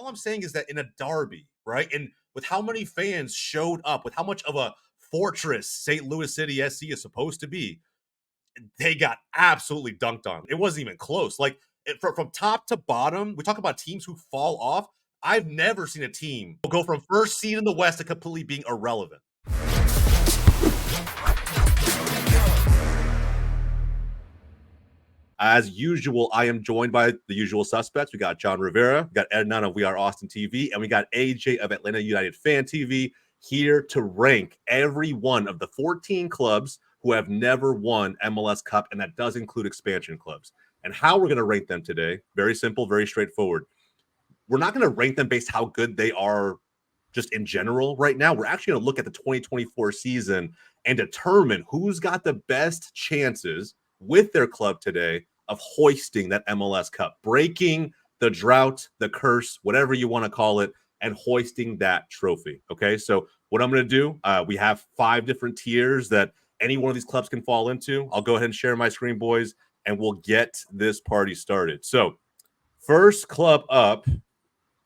all I'm saying is that in a derby, right, and with how many fans showed up, with how much of a fortress St. Louis City SC is supposed to be, they got absolutely dunked on. It wasn't even close. Like, from top to bottom, we talk about teams who fall off. I've never seen a team go from first seed in the West to completely being irrelevant. As usual, I am joined by the usual suspects. We got John Rivera, we got Ednan of We Are Austin TV, and we got AJ of Atlanta United Fan TV here to rank every one of the 14 clubs who have never won MLS Cup, and that does include expansion clubs. And how we're going to rank them today, very simple, very straightforward. We're not going to rank them based how good they are just in general right now. We're actually going to look at the 2024 season and determine who's got the best chances with their club today of hoisting that MLS Cup, breaking the drought, the curse, whatever you want to call it, and hoisting that trophy. Okay, so what I'm going to do, we have 5 different tiers that any one of these clubs can fall into. I'll go ahead and share my screen, boys, and we'll get this party started. So first club up.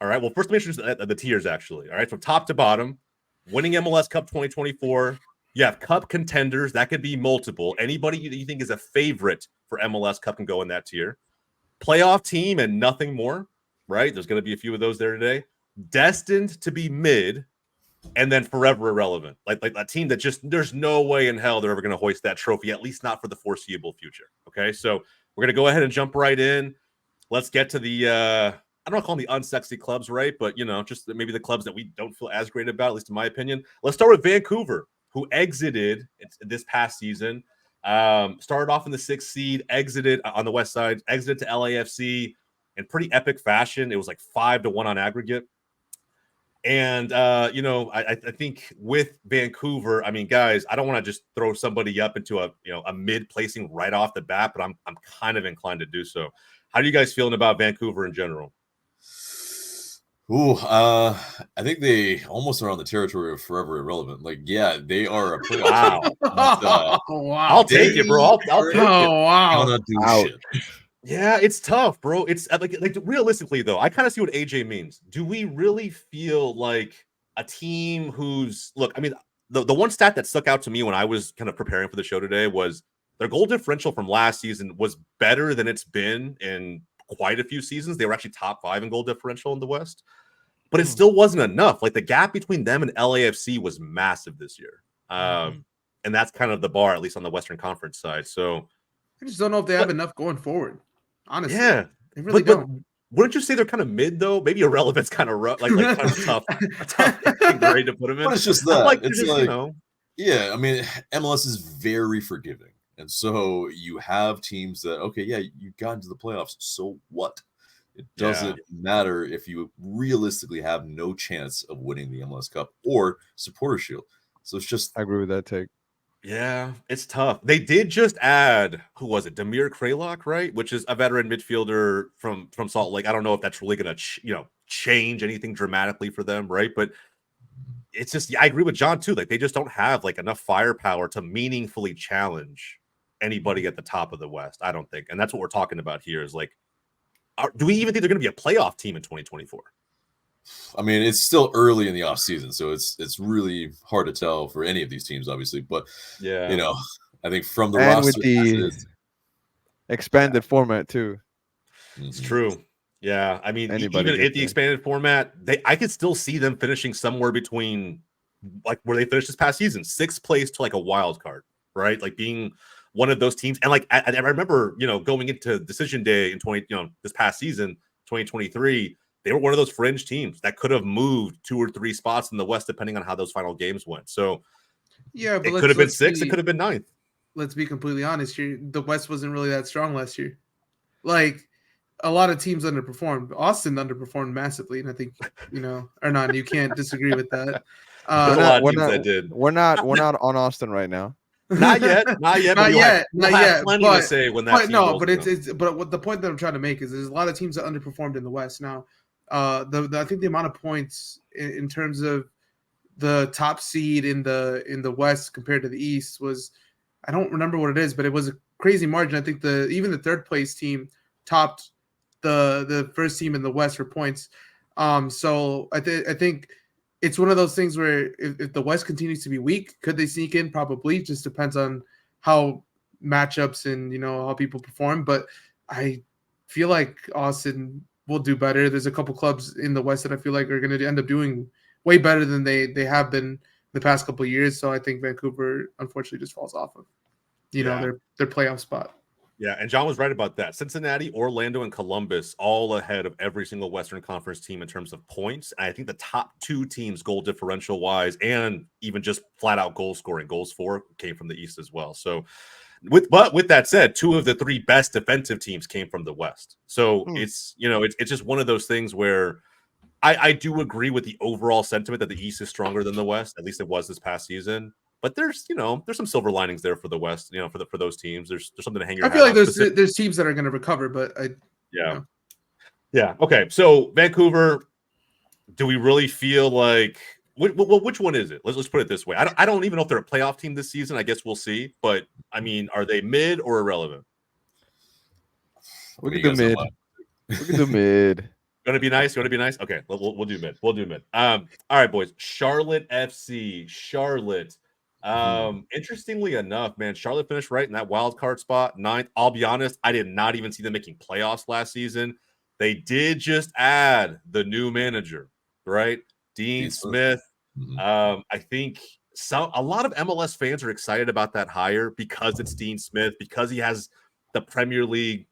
All right, well, first let me introduce the tiers, actually. All right, from top to bottom, winning MLS Cup 2024. You have cup contenders. That could be multiple. Anybody you think is a favorite for MLS Cup can go in that tier. Playoff team and nothing more, right? There's going to be a few of those there today. Destined to be mid, and then forever irrelevant. Like a team that just, there's no way in hell they're ever going to hoist that trophy, at least not for the foreseeable future. Okay, so we're going to go ahead and jump right in. Let's get to the, I don't want to call them the unsexy clubs, right? But, you know, just maybe the clubs that we don't feel as great about, at least in my opinion. Let's start with Vancouver, who exited this past season. Started off in the 6th seed, exited on the west side, exited to LAFC in pretty epic fashion. It was like 5-1 on aggregate. And, you know, I think with Vancouver, I mean, guys, I don't want to just throw somebody up into a mid placing right off the bat, but I'm kind of inclined to do so. How are you guys feeling about Vancouver in general? Ooh, I think they almost are on the territory of forever irrelevant. Like, yeah, they are a playoff team. Wow. I'll take it, bro. I'll take it. Wow. Cannot do shit. Yeah, it's tough, bro. It's like realistically, though, I kind of see what AJ means. Do we really feel like a team who's look? I mean, the one stat that stuck out to me when I was kind of preparing for the show today was their goal differential from last season was better than it's been in quite a few seasons. They were actually top 5 in goal differential in the West, but it still wasn't enough. Like the gap between them and LAFC was massive this year, and that's kind of the bar, at least on the Western Conference side. So I just don't know if they have enough going forward. Honestly, yeah, they really don't. Wouldn't you say they're kind of mid though? Maybe irrelevant's kind of rough, like kind of tough grade to put them in. But it's just that it's just, like, you know, yeah. I mean, MLS is very forgiving, and so you have teams that you got into the playoffs. So what? It doesn't matter if you realistically have no chance of winning the MLS Cup or Supporter Shield. So it's just, I agree with that take. Yeah, it's tough. They did just add, who was it? Damir Kralok, right? Which is a veteran midfielder from Salt Lake. I don't know if that's really going to change anything dramatically for them, right? But it's just, I agree with John too. Like they just don't have like enough firepower to meaningfully challenge anybody at the top of the West. I don't think, and that's what we're talking about here. Is like, do we even think they're going to be a playoff team in 2024? I mean, it's still early in the off season, so it's really hard to tell for any of these teams, obviously. But yeah, you know, I think from the and roster, with the expanded format too, it's true. Yeah, I mean, Anybody even at the expanded format, I could still see them finishing somewhere between like where they finished this past season, 6th place to like a wild card, right? Like being one of those teams. And like I remember, going into decision day in this past season, 2023. They were one of those fringe teams that could have moved 2 or 3 spots in the West, depending on how those final games went. So, yeah, but it could have been 6th. It could have been 9th. Let's be completely honest here. The West wasn't really that strong last year. Like a lot of teams underperformed. Austin underperformed massively, and I think Hernan, you can't disagree with that. There's a lot of teams that did. We're not on Austin right now. Not yet. Not yet. Plenty to say when that. But what the point that I'm trying to make is there's a lot of teams that underperformed in the West now. I think the amount of points in terms of the top seed in the West compared to the East was, I don't remember what it is, but it was a crazy margin. I think even the 3rd place team topped the first team in the West for points. So I think it's one of those things where if the West continues to be weak, could they sneak in? Probably. Just depends on how matchups and how people perform. But I feel like Austin will do better. There's a couple clubs in the West that I feel like are going to end up doing way better than they have been the past couple of years. So I think Vancouver unfortunately just falls off of their playoff spot. Yeah, and John was right about that. Cincinnati, Orlando, and Columbus all ahead of every single Western Conference team in terms of points. And I think the top two teams, goal differential wise, and even just flat out goal scoring, goals for, came from the East as well. So, with that said, two of the three best defensive teams came from the West. So it's just one of those things where I do agree with the overall sentiment that the East is stronger than the West. At least it was this past season. But there's some silver linings there for the West, for those teams. There's something to hang your hat on. I feel like there's teams that are going to recover, but yeah. Okay, so Vancouver, do we really feel like which one is it? Let's put it this way. I don't even know if they're a playoff team this season. I guess we'll see. But I mean, are they mid or irrelevant? We can do mid. We can do mid. Gonna be nice. Okay, we'll do mid. We'll do mid. All right, boys. Charlotte FC. Charlotte. Interestingly enough, man, Charlotte finished right in that wild card spot, 9th. I'll be honest, I did not even see them making playoffs last season. They did just add the new manager, right? Dean Smith. I think a lot of MLS fans are excited about that hire because it's Dean Smith, because he has the Premier League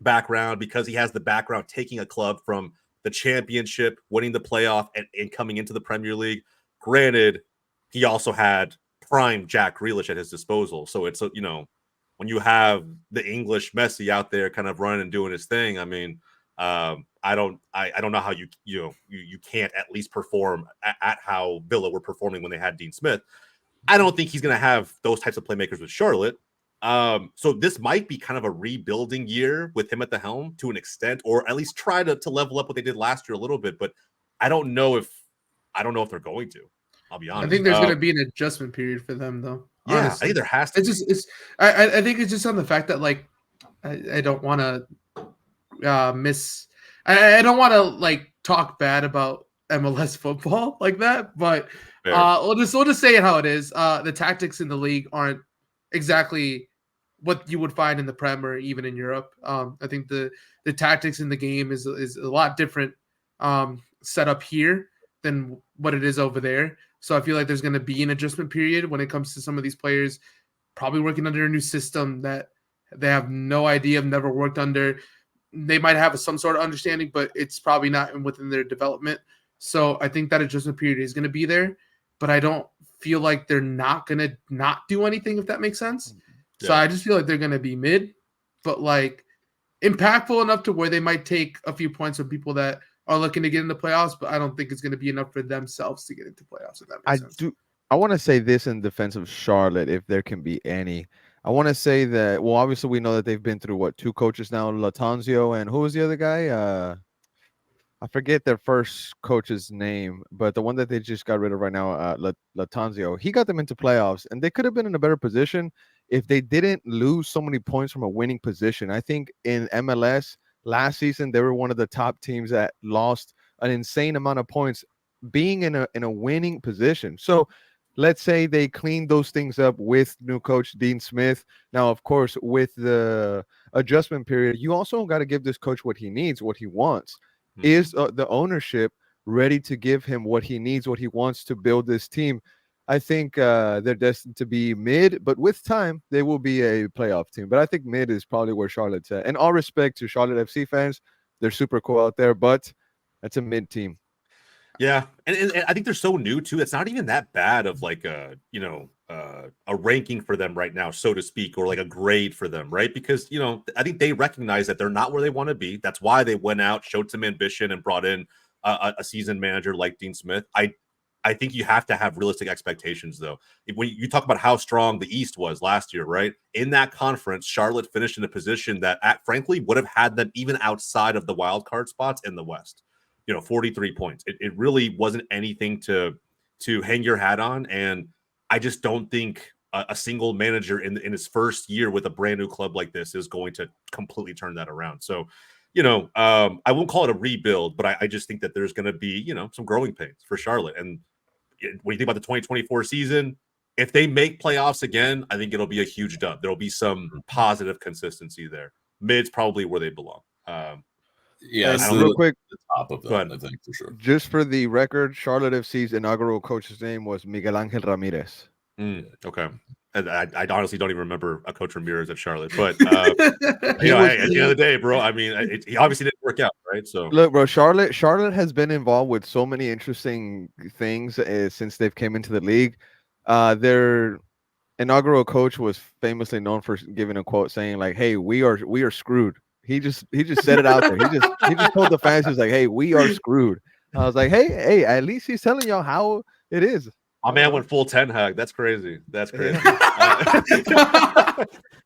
background, because he has the background taking a club from the championship, winning the playoff, and coming into the Premier League. Granted, he also had prime Jack Grealish at his disposal. So it's, when you have the English Messi out there kind of running and doing his thing, I mean, I don't know how you can't at least perform at how Villa were performing when they had Dean Smith. I don't think he's going to have those types of playmakers with Charlotte. So this might be kind of a rebuilding year with him at the helm to an extent, or at least try to level up what they did last year a little bit. But I don't know if they're going to. I'll be honest. I think there's going to be an adjustment period for them, though. Yeah, honestly. I think there has to. I think it's just on the fact that I don't want to I don't want to talk bad about MLS football like that, but we'll just say it how it is. The tactics in the league aren't exactly what you would find in the Prem or even in Europe. I think the tactics in the game is a lot different set up here than what it is over there. So I feel like there's going to be an adjustment period when it comes to some of these players probably working under a new system that they have no idea, have never worked under. They might have some sort of understanding, but it's probably not within their development. So I think that adjustment period is going to be there, but I don't feel like they're not going to not do anything, if that makes sense. Yeah. So I just feel like they're going to be mid, but impactful enough to where they might take a few points from people that are looking to get into playoffs, but I don't think it's going to be enough for themselves to get into playoffs, if that makes sense. I want to say this in defense of Charlotte, if there can be any. I want to say that, well, obviously we know that they've been through, 2 coaches now, Latanzio, and who was the other guy? I forget their first coach's name, but the one that they just got rid of right now, Latanzio, he got them into playoffs, and they could have been in a better position if they didn't lose so many points from a winning position. I think in MLS last season, they were one of the top teams that lost an insane amount of points being in a winning position. So let's say they cleaned those things up with new coach Dean Smith. Now, of course, with the adjustment period, you also got to give this coach what he needs, what he wants. Mm-hmm. Is the ownership ready to give him what he needs, what he wants to build this team? I think they're destined to be mid, but with time, they will be a playoff team. But I think mid is probably where Charlotte's at. And all respect to Charlotte FC fans, they're super cool out there, but that's a mid team. Yeah, and I think they're so new too. It's not even that bad of a ranking for them right now, so to speak, or a grade for them, right? Because I think they recognize that they're not where they want to be. That's why they went out, showed some ambition, and brought in a seasoned manager like Dean Smith. I think you have to have realistic expectations, though. When you talk about how strong the East was last year, right? In that conference, Charlotte finished in a position that, frankly, would have had them even outside of the wild card spots in the West. 43 points. It really wasn't anything to hang your hat on, and I just don't think a single manager in his first year with a brand new club like this is going to completely turn that around. So, I won't call it a rebuild, but I just think that there's going to be, some growing pains for Charlotte. And when you think about the 2024 season, if they make playoffs again, I think it'll be a huge dub. There'll be some positive consistency there. Mid's probably where they belong. It's real quick, the top of that, I think, for sure. Just for the record, Charlotte FC's inaugural coach's name was Miguel Angel Ramirez. Okay. I honestly don't even remember a coach Ramirez at Charlotte, but at the end of the day, bro, I mean, he obviously didn't work out, right? So look, bro, Charlotte has been involved with so many interesting things since they've came into the league. Their inaugural coach was famously known for giving a quote saying like, "Hey, we are screwed." He just said it out there. He just told the fans, he was like, "Hey, we are screwed." I was like, "Hey, at least he's telling y'all how it is." My man went full 10 hug. That's crazy. That's crazy.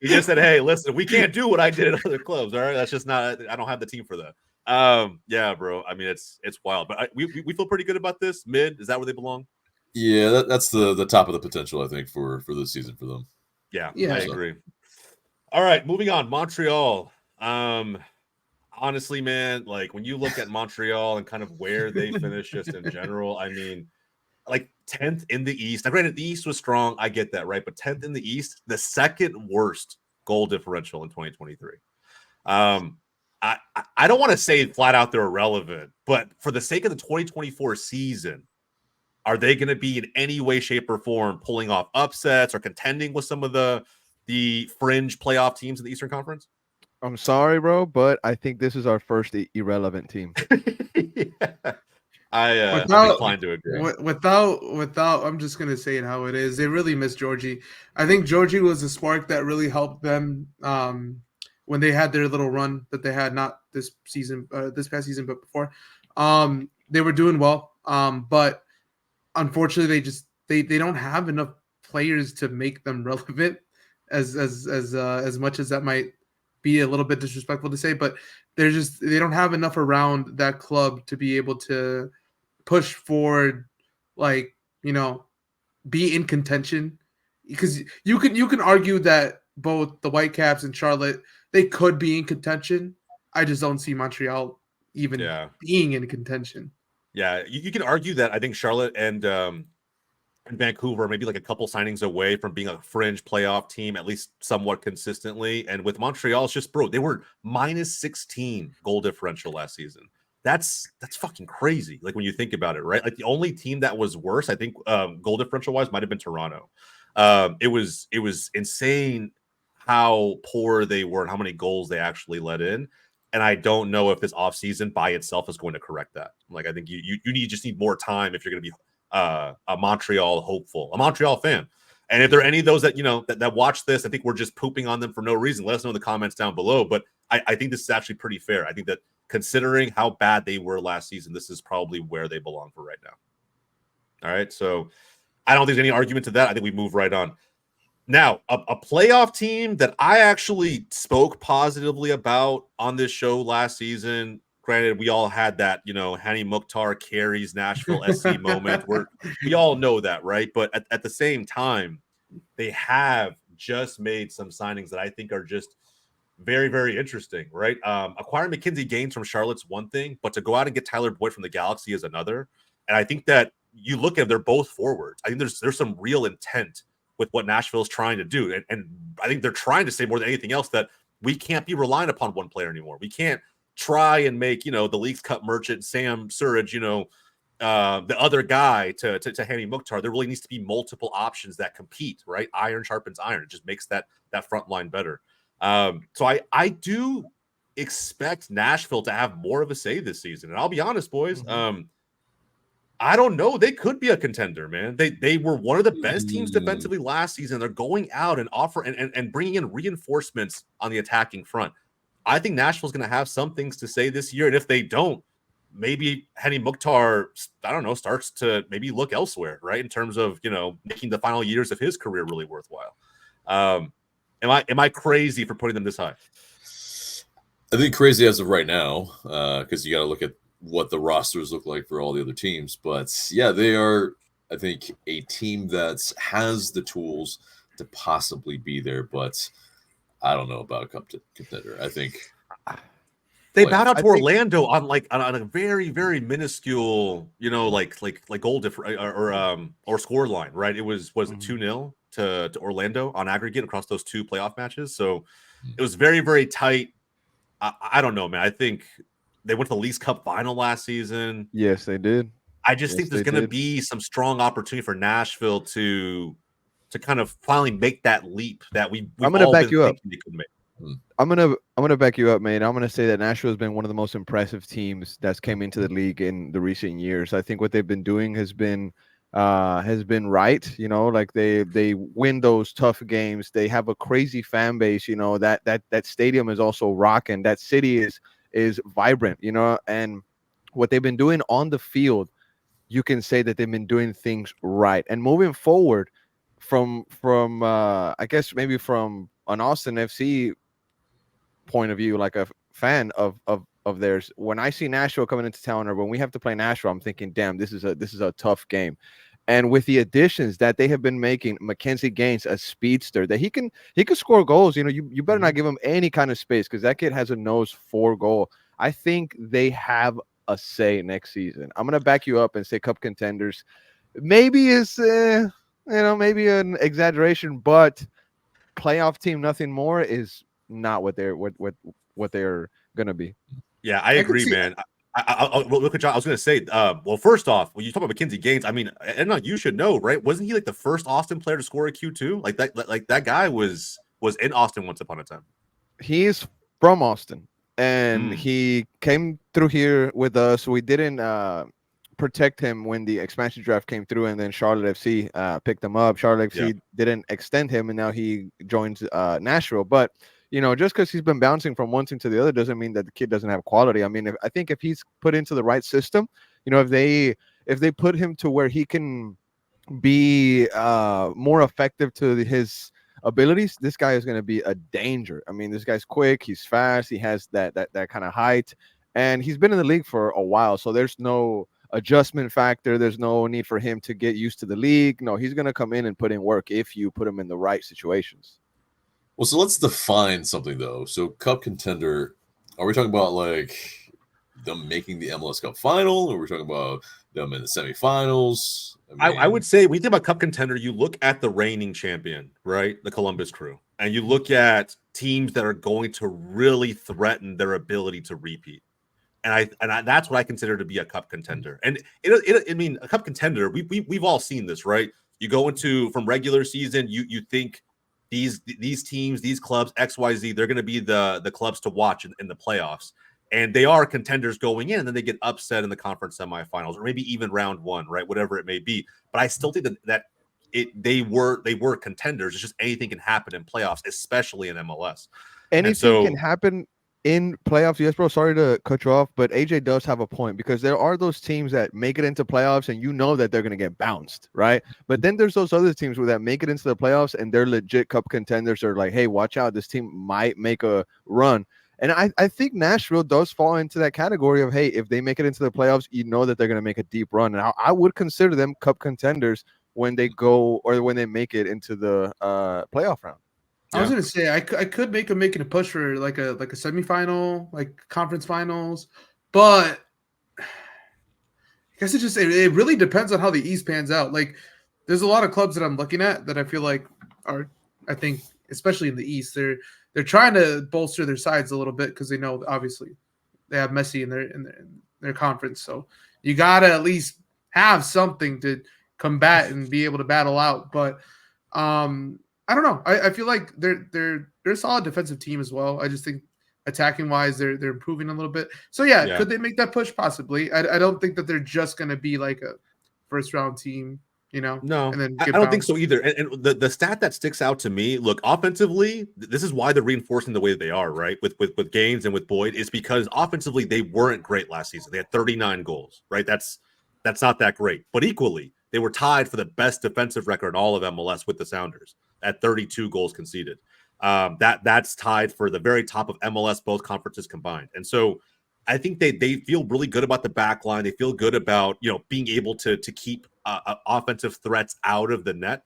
He just said, "Hey, listen, we can't do what I did at other clubs. All right, that's just not. I don't have the team for that." Yeah, bro. I mean, it's wild, but we feel pretty good about this. Mid, is that where they belong? Yeah, that's the top of the potential, I think, for this season for them. Yeah, I agree. All right, moving on. Montreal. Honestly, man, like when you look at Montreal and kind of where they finished just in general, I mean, like 10th in the East. Now, granted, the East was strong. I get that, right? But 10th in the East, the second worst goal differential in 2023. I don't want to say flat out they're irrelevant, but for the sake of the 2024 season, are they going to be in any way, shape, or form pulling off upsets or contending with some of the fringe playoff teams in the Eastern Conference? I'm sorry, bro, but I think this is our first irrelevant team. Yeah. I'm inclined to agree. Without, I'm just gonna say it how it is. They really miss Georgie. I think Georgie was a spark that really helped them when they had their little run that they had, not this season, this past season, but before. They were doing well, but unfortunately, they don't have enough players to make them relevant. As much as that might be a little bit disrespectful to say, but they don't have enough around that club to be able to push forward, like, be in contention. Because you can argue that both the Whitecaps and Charlotte, they could be in contention. I just don't see Montreal even being in contention. Yeah, you can argue that. I think Charlotte and Vancouver maybe like a couple signings away from being a fringe playoff team, at least somewhat consistently. And with Montreal, it's just, bro, they were minus 16 goal differential last season. That's fucking crazy. Like when you think about it, right? Like the only team that was worse, I think, goal differential wise, might have been Toronto. It was insane how poor they were and how many goals they actually let in. And I don't know if this offseason by itself is going to correct that. Like, I think you just need more time if you're going to be a Montreal hopeful, a Montreal fan. And if there are any of those that, that watch this, I think we're just pooping on them for no reason. Let us know in the comments down below. But I think this is actually pretty fair. I think that considering how bad they were last season, this is probably where they belong for right now. All right. So I don't think there's any argument to that. I think we move right on. Now, a playoff team that I actually spoke positively about on this show last season. Granted, we all had that, Hani Mukhtar carries Nashville SC moment where we all know that, right? But at the same time, they have just made some signings that I think are just very, very interesting, right? Acquiring Mackenzie Gaines from Charlotte's one thing, but to go out and get Tyler Boyd from the Galaxy is another. And I think that you look at them, they're both forwards. I think there's some real intent with what Nashville's trying to do. And I think they're trying to say more than anything else that we can't be relying upon one player anymore. We can't try and make, the Leagues Cup merchant, Sam Surridge, the other guy to Hani Mukhtar. There really needs to be multiple options that compete, right? Iron sharpens iron. It just makes that front line better. So I do expect Nashville to have more of a say this season. And I'll be honest, boys, I don't know. They could be a contender, man. They were one of the best teams defensively last season. They're going out and and bringing in reinforcements on the attacking front. I think Nashville's going to have some things to say this year. And if they don't, maybe Hani Mukhtar, I don't know, starts to maybe look elsewhere, right? In terms of, making the final years of his career really worthwhile. Am I crazy for putting them this high? I think crazy as of right now, because you got to look at what the rosters look like for all the other teams. But yeah, they are, I think, a team that has the tools to possibly be there, but I don't know about a cup contender. I think They Like, bowed out I to think Orlando on a very, very minuscule, like goal difference or score line, right? It was it Mhm. 2-0 to Orlando on aggregate across those two playoff matches. So Hmm. it was very, very tight. I don't know, man. I think they went to the Leagues Cup final last season. Yes, they did. I just Yes, think there's they going to did. be some strong opportunity for Nashville to kind of finally make that leap that we've I'm gonna all back been you up. thinking they could make. Hmm. I'm gonna back you up, man. I'm gonna say that Nashville has been one of the most impressive teams that's came into the league in the recent years. I think what they've been doing has been right. You know, like they win those tough games. They have a crazy fan base. You know, that stadium is also rocking. That city is vibrant. You know, and what they've been doing on the field, you can say that they've been doing things right. And moving forward from I guess maybe from an Austin FC point of view, like a fan of theirs, when I see Nashville coming into town or when we have to play Nashville, I'm thinking, damn, this is a tough game. And with the additions that they have been making, Mackenzie Gaines, a speedster, that he can score goals. You know, you better not give him any kind of space because that kid has a nose for goal. I think they have a say next season. I'm gonna back you up and say cup contenders. Maybe is maybe an exaggeration, but playoff team, nothing more is not what they're gonna be. Yeah, I I could agree, see. man. Well, look at John. I was going to say, well, first off, when you talk about Mackenzie Gaines, I mean, and you should know, right? Wasn't he like the first Austin player to score a Q2? Like that guy was in Austin once upon a time. He's from Austin, and Mm, he came through here with us. We didn't protect him when the expansion draft came through, and then Charlotte FC picked him up. Charlotte yeah, FC didn't extend him, and now he joins Nashville. But you know, just because he's been bouncing from one team to the other doesn't mean that the kid doesn't have quality. I mean, I think if he's put into the right system, you know, if they put him to where he can be more effective to his abilities, this guy is going to be a danger. I mean, this guy's quick, he's fast, he has that kind of height, and he's been in the league for a while. So there's no adjustment factor. There's no need for him to get used to the league. No, he's going to come in and put in work if you put him in the right situations. Well, so let's define something though. So cup contender, are we talking about like them making the MLS Cup final, or are we talking about them in the semifinals? I would say when you think about cup contender, you look at the reigning champion, right? The Columbus Crew, and you look at teams that are going to really threaten their ability to repeat. And that's what I consider to be a cup contender. And I mean, a cup contender, we've all seen this, right? You go into from regular season, you think these teams, these clubs, XYZ, they're going to be the clubs to watch in the playoffs, and they are contenders going in, and then they get upset in the conference semifinals, or maybe even round one, right? Whatever it may be. But I still think that they were contenders. It's just anything can happen in playoffs, especially in MLS. And Anything can so, happen in playoffs. Yes, bro. Sorry to cut you off, but AJ does have a point because there are those teams that make it into playoffs and you know that they're going to get bounced, right? But then there's those other teams that make it into the playoffs and they're legit cup contenders. They're like, hey, watch out. This team might make a run. And I think Nashville does fall into that category of, hey, if they make it into the playoffs, you know that they're going to make a deep run. And I would consider them cup contenders when they go or when they make it into the playoff round. I was yeah. gonna say I could make them making a push for like a semifinal, like conference finals, but I guess it really depends on how the East pans out. Like, there's a lot of clubs that I'm looking at that I feel like are, I think, especially in the East, they're trying to bolster their sides a little bit because they know obviously they have Messi in their conference, so you gotta at least have something to combat and be able to battle out. But I don't know. I feel like they're a solid defensive team as well. I just think attacking wise, they're improving a little bit. So yeah, Yeah. could they make that push? Possibly. I don't think that they're just going to be like a first round team, No, and then I get don't think so bounced. either. And the stat that sticks out to me, look, offensively, this is why they're reinforcing the way that they are, right? With Gaines and with Boyd, is because offensively they weren't great last season. They had 39 goals, right? That's not that great. But equally, they were tied for the best defensive record in all of MLS with the Sounders at 32 goals conceded. That's tied for the very top of MLS, both conferences combined. And so I think they feel really good about the back line. They feel good about being able to keep offensive threats out of the net.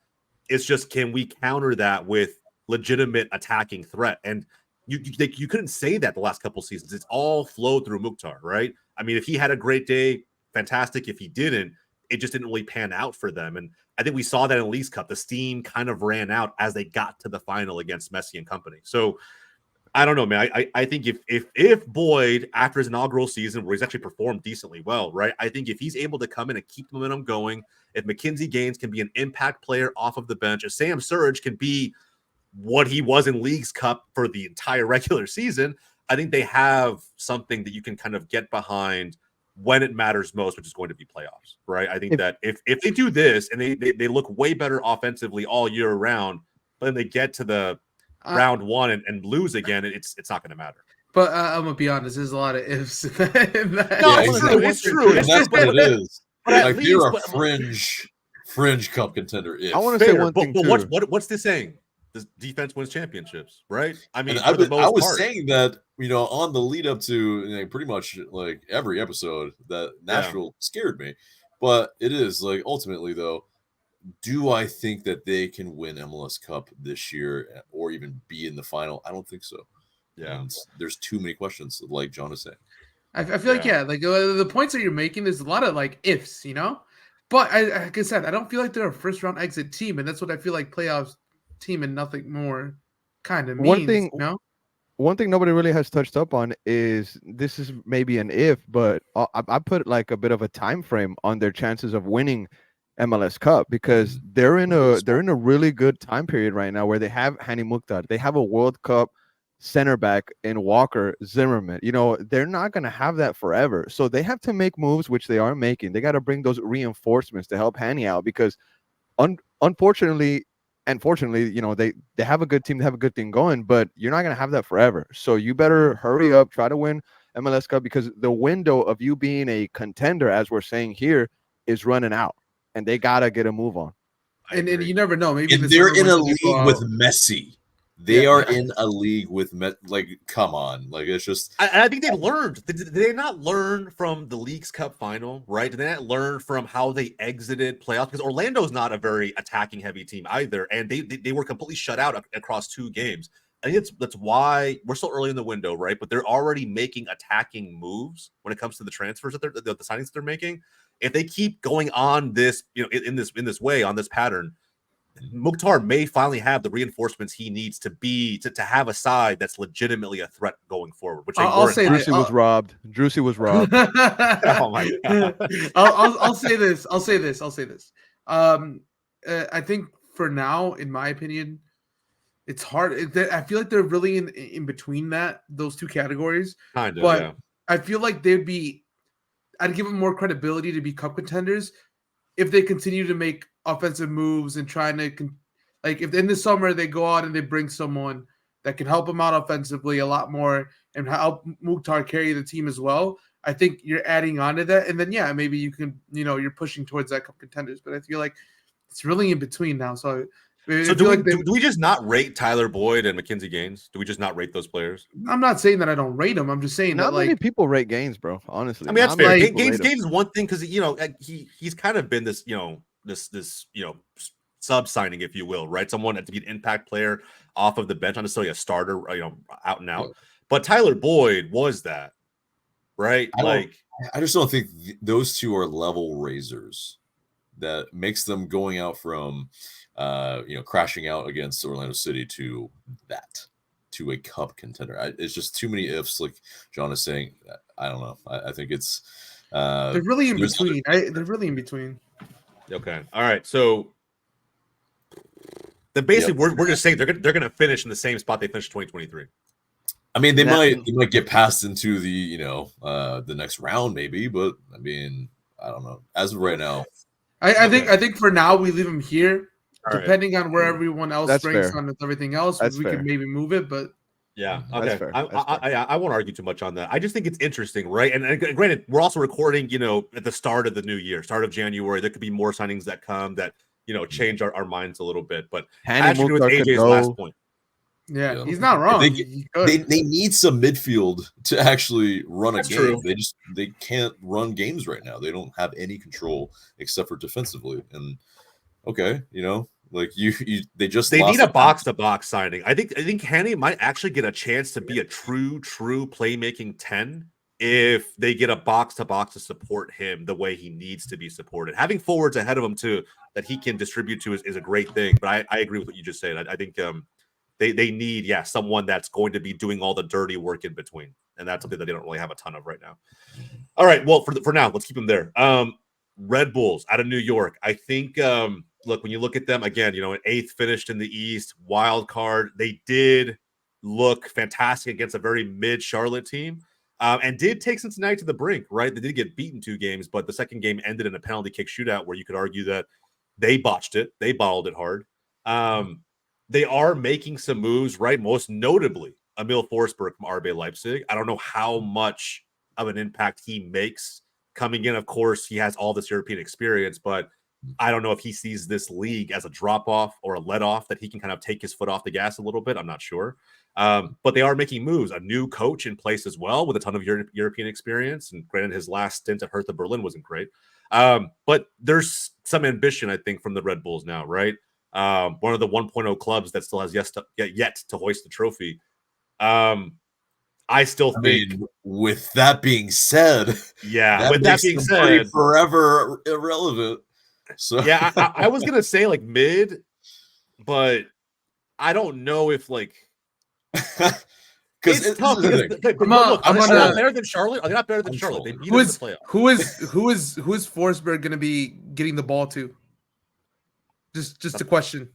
It's just, can we counter that with legitimate attacking threat? And you couldn't say that the last couple seasons. It's all flowed through Mukhtar, right? I mean, if he had a great day, fantastic. If he didn't, it just didn't really pan out for them. And I think we saw that in Leagues Cup. The steam kind of ran out as they got to the final against Messi and company. So I don't know, man. I think if Boyd, after his inaugural season where he's actually performed decently well, right? I think if he's able to come in and keep the momentum going, if Mackenzie Gaines can be an impact player off of the bench, if Sam Surridge can be what he was in Leagues Cup for the entire regular season, I think they have something that you can kind of get behind when it matters most, which is going to be playoffs, right? I think that if they do this and they look way better offensively all year round, but then they get to the round one and lose again, it's not going to matter. But I'm gonna be honest, there's a lot of ifs. No, it's true. And that's what it is. Like you're a fringe cup contender. I want to say one thing too. What's this saying? This defense wins championships, right? I mean, I was saying that, on the lead up to pretty much like every episode that Nashville scared me, but it is like ultimately though, do I think that they can win MLS Cup this year or even be in the final? I don't think so. Yeah, and there's too many questions, like John is saying. I feel like the points that you're making, there's a lot of like ifs, But like I said, I don't feel like they're a first round exit team, and that's what I feel like playoffs team and nothing more kind of means. One thing nobody really has touched up on is this is maybe an if, but I put like a bit of a time frame on their chances of winning MLS Cup because they're in a really good time period right now where they have Hani Mukhtar, they have a World Cup center back in Walker Zimmerman. They're not going to have that forever, so they have to make moves, which they are making. They got to bring those reinforcements to help Hani out because unfortunately, they have a good team, they have a good thing going, but you're not going to have that forever. So you better hurry up, try to win MLS Cup because the window of you being a contender, as we're saying here, is running out. And they gotta get a move on. And you never know. Maybe they're in a league with Messi. They are in a league with like, come on, like it's just. I think they learned. Did they not learn from the Leagues Cup final? Right? Did they not learn from how they exited playoffs? Because Orlando's not a very attacking heavy team either, and they were completely shut out across 2 games. I think that's why we're still early in the window, right? But they're already making attacking moves when it comes to the transfers that the signings that they're making. If they keep going on this, in this way, on this pattern, Mukhtar may finally have the reinforcements he needs to have a side that's legitimately a threat going forward. Which Drusy was robbed. Drusy was robbed. Oh my god! I'll say this. I think for now, in my opinion, it's hard. I feel like they're really in between those 2 categories. Kind of, but I feel like I'd give them more credibility to be cup contenders if they continue to make offensive moves and trying to, like, if in the summer they go out and they bring someone that can help them out offensively a lot more and help Mukhtar carry the team as well. I think you're adding on to that. And then, maybe you can, you're pushing towards that cup contenders, but I feel like it's really in between now. So do we just not rate Tyler Boyd and Mackenzie Gaines? Do we just not rate those players? I'm not saying that I don't rate them. I'm just saying not that many people rate Gaines, bro. Honestly, I mean that's fair. Gaines is one thing because he's kind of been this this sub signing, if you will, right? Someone to be an impact player off of the bench, not necessarily a starter, out and out. But Tyler Boyd was that, right? I just don't think those 2 are level raisers. That makes them going out from, crashing out against Orlando City to a cup contender. It's just too many ifs, like John is saying. I don't know. I think it's they're really in between. They're really in between. Okay. All right. So then basically we're going to say they're going to finish in the same spot they finished 2023. I mean, they might get passed into the the next round maybe, but I mean, I don't know. As of right now. I think for now we leave them here. All depending on where everyone else ranks on with everything else, we can maybe move it. But yeah, okay. I won't argue too much on that. I just think it's interesting, right? And granted, we're also recording, at the start of the new year, start of January. There could be more signings that come that change our minds a little bit. But actually, with AJ's last point. Yeah, he's not wrong. They need some midfield to actually run a game. True. They can't run games right now. They don't have any control except for defensively. And okay, Like they just They lost need a box-to-box signing. I think Hanny might actually get a chance to be a true playmaking 10 if they get a box-to-box to support him the way he needs to be supported. Having forwards ahead of him too that he can distribute to is a great thing. But I agree with what you just said. I think they need someone that's going to be doing all the dirty work in between, and that's something that they don't really have a ton of right now. All right, well for now, let's keep them there. Red Bulls out of New York. I think look, when you look at them again, an 8th finished in the East, wild card. They did look fantastic against a very mid Charlotte team, and did take Cincinnati to the brink. Right, they did get beaten 2 games, but the second game ended in a penalty kick shootout where you could argue that they botched it, they bottled it hard. They are making some moves, right? Most notably, Emil Forsberg from RB Leipzig. I don't know how much of an impact he makes coming in. Of course, he has all this European experience, but I don't know if he sees this league as a drop-off or a let-off that he can kind of take his foot off the gas a little bit. I'm not sure. But they are making moves. A new coach in place as well with a ton of European experience. And granted, his last stint at Hertha Berlin wasn't great. But there's some ambition, I think, from the Red Bulls now, right? One of the 1.0 clubs that still has yet to hoist the trophy. I still think. With that being said, with that being said, forever irrelevant. So I was gonna say like mid, but I don't know if like because it's tough. Are they not better than Charlotte? Are they not better than Charlotte? They beat us in the playoffs. Who is Forsberg gonna be getting the ball to? Just a question.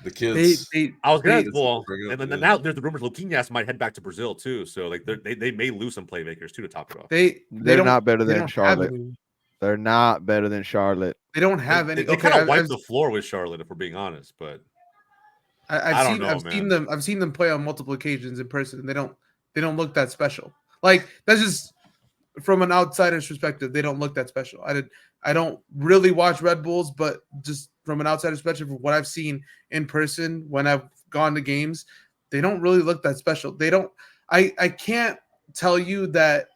The kids. I was gonna and then now there's the rumors Luquinhas might head back to Brazil too. So like they may lose some playmakers too to top it off. They're not better than Charlotte. They're not better than Charlotte. They don't have any. They kind of wiped the floor with Charlotte, if we're being honest. But I've seen them play on multiple occasions in person, and they don't look that special. Like that's just from an outsider's perspective. They don't look that special. I don't really watch Red Bulls, but just from an outsider's perspective, what I've seen in person when I've gone to games, they don't really look that special. They don't. I can't tell you that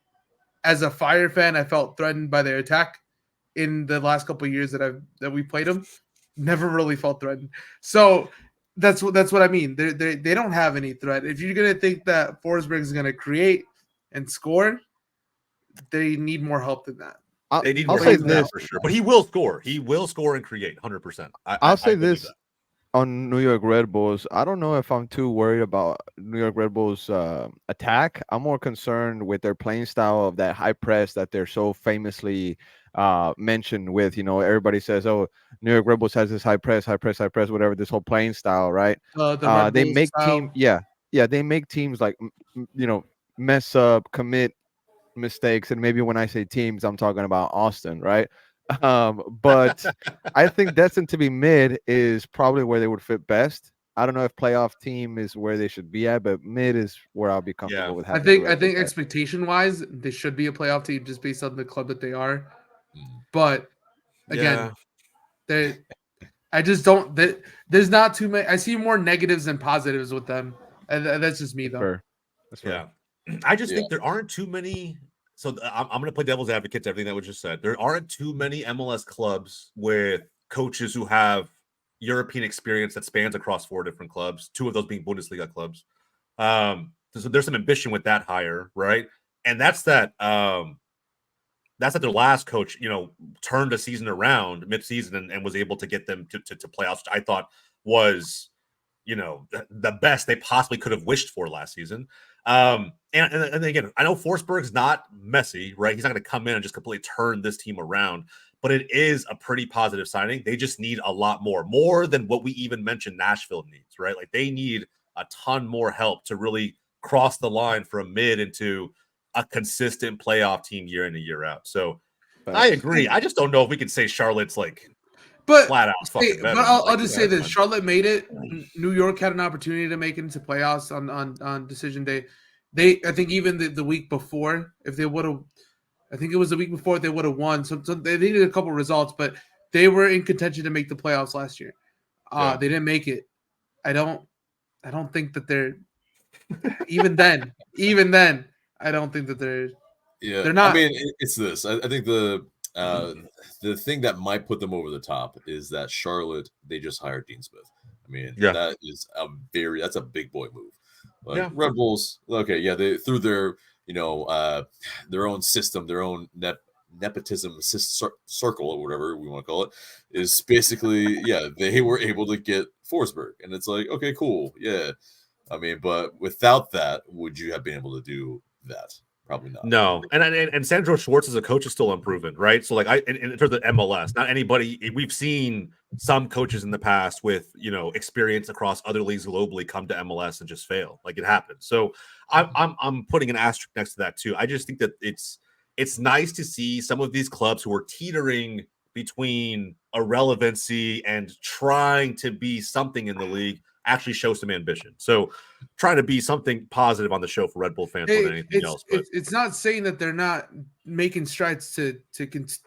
as a Fire fan, I felt threatened by their attack in the last couple of years that we played them. Never really felt threatened. So that's what I mean. They don't have any threat. If you're gonna think that Forsberg is gonna create and score, they need more help than that. They need more help than that for sure. But he will score. He will score and create 100%. I'll say this on New York Red Bulls. I don't know if I'm too worried about New York Red Bulls attack. I'm more concerned with their playing style of that high press that they're so famously mentioned with. Everybody says, "Oh, New York Red Bulls has this high press, whatever." This whole playing style, right? They make teams, they make teams like mess up, commit mistakes, and maybe when I say teams, I'm talking about Austin, right? But I think destined to be mid is probably where they would fit best. I don't know if playoff team is where they should be at, but mid is where I'll be comfortable with. I think expectation wise, they should be a playoff team just based on the club that they are. But again, I just don't. There's not too many. I see more negatives than positives with them, and that's just me though. That's fair. I just think there aren't too many. So I'm going to play devil's advocate to everything that was just said. There aren't too many MLS clubs with coaches who have European experience that spans across 4 different clubs, 2 of those being Bundesliga clubs. So there's some ambition with that hire, right? And that's that their last coach, turned a season around mid-season and was able to get them to playoffs, which I thought was, the best they possibly could have wished for last season. And again, I know Forsberg's not Messi, right? He's not going to come in and just completely turn this team around, but it is a pretty positive signing. They just need a lot more than what we even mentioned Nashville needs, right? Like they need a ton more help to really cross the line from mid into a consistent playoff team year in and year out. So I agree. I just don't know if we can say Charlotte's flat out fucking better. But I'll just say this: Charlotte made it. New York had an opportunity to make it into playoffs on decision day. I think even the week before, if they would have, I think it was the week before they would have won. So they needed a couple results, but they were in contention to make the playoffs last year. They didn't make it. I don't think that they're even then. I don't think that they're. Yeah, they're not. I mean, it's this. I think the The thing that might put them over the top is that Charlotte, they just hired Dean Smith. I mean, Yeah. that is that's a big boy move. Like Yeah. Red Bulls, okay, yeah, they through their their own system, their own nepotism circle or whatever we want to call it, is basically they were able to get Forsberg, and it's like, okay, cool, yeah. I mean, but without that, would you have been able to do that? Probably not. No, and Sandro Schwartz as a coach is still unproven, right? So like in terms of MLS, not anybody. We've seen some coaches in the past with experience across other leagues globally come to MLS and just fail. Like it happens. So I'm putting an asterisk next to that too. I just think that it's nice to see some of these clubs who are teetering between irrelevancy and trying to be something in the league actually show some ambition. So trying to be something positive on the show for Red Bull fans more than anything else. But it's not saying that they're not making strides to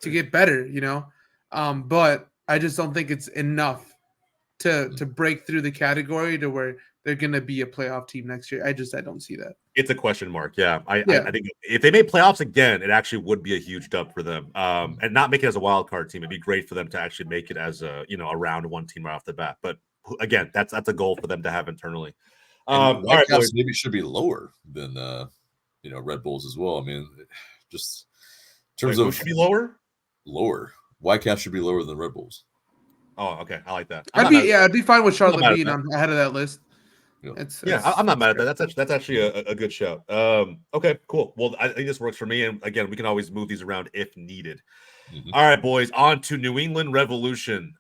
get better, but I just don't think it's enough to break through the category to where they're going to be a playoff team next year. I don't see that. It's a question mark. Yeah. I think if they made playoffs again, it actually would be a huge dub for them. And not make it as a wild card team. It'd be great for them to actually make it as a round one team right off the bat. But again, that's a goal for them to have internally. Whitecaps maybe should be lower than Red Bulls as well. I mean, just in terms of should be lower. Whitecaps should be lower than Red Bulls. Oh, okay, I like that. I'd be fine with Charlotte being ahead of that list. I'm not mad at that. That's actually a good shout. Okay, cool. Well, I think this works for me. And again, we can always move these around if needed. Mm-hmm. All right, boys, on to New England Revolution.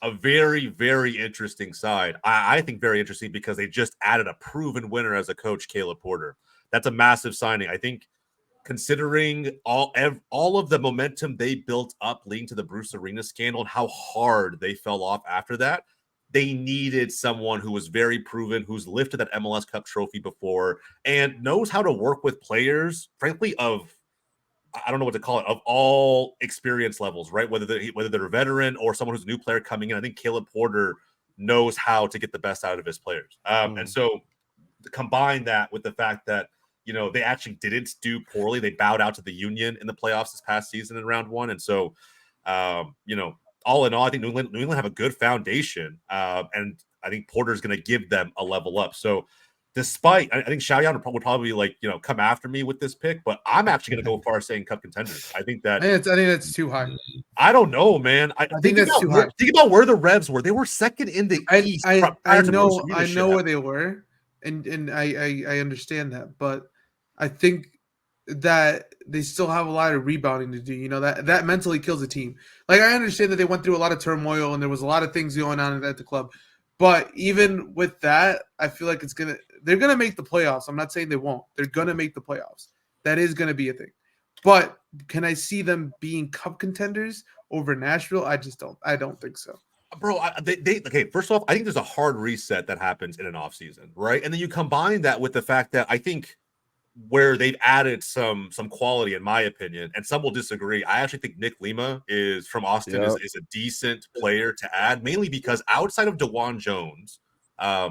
A very, very interesting side. I think very interesting because they just added a proven winner as a coach, Caleb Porter. That's a massive signing. I think considering all of the momentum they built up leading to the Bruce Arena scandal and how hard they fell off after that, they needed someone who was very proven, who's lifted that MLS Cup trophy before and knows how to work with players, frankly, I don't know what to call it, of all experience levels, right? Whether they're a veteran or someone who's a new player coming in. I think Caleb Porter knows how to get the best out of his players. And so combine that with the fact that, they actually didn't do poorly. They bowed out to the Union in the playoffs this past season in round one. And so, all in all, I think New England have a good foundation. And I think Porter's going to give them a level up. So, despite, I think Xiaoyan would probably come after me with this pick, but I'm actually going to go far as saying Cup contenders. I think that's too high. I don't know, man. I think that's too high. Think about where the Revs were. They were second in the East. I know where they were, and I understand that, but I think that they still have a lot of rebounding to do. That mentally kills a team. Like, I understand that they went through a lot of turmoil and there was a lot of things going on at the club. But even with that, I feel like they're going to make the playoffs. I'm not saying they won't. They're going to make the playoffs. That is going to be a thing. But can I see them being Cup contenders over Nashville? I don't think so. Bro, okay, first off, I think there's a hard reset that happens in an offseason, right? And then you combine that with the fact that I think where they've added some quality, in my opinion, and some will disagree. I actually think Nick Lima from Austin is a decent player to add, mainly because outside of DeJuan Jones,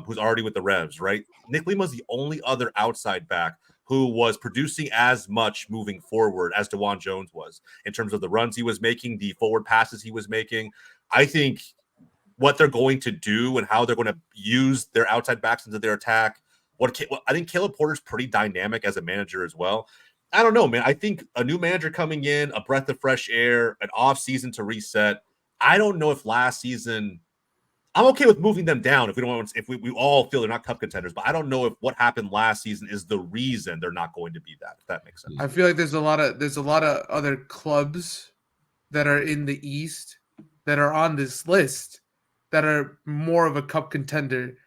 who's already with the Revs, right? Nick Lima is the only other outside back who was producing as much moving forward as DeJuan Jones was in terms of the runs he was making, the forward passes he was making. I think what they're going to do and how they're going to use their outside backs into their attack. I think Caleb Porter's pretty dynamic as a manager as well. I don't know, man. I think a new manager coming in, a breath of fresh air, an off season to reset. I don't know if last season, I'm okay with moving them down if we all feel they're not Cup contenders, but I don't know if what happened last season is the reason they're not going to be that, if that makes sense. I feel like there's a lot of other clubs that are in the East that are on this list that are more of a Cup contender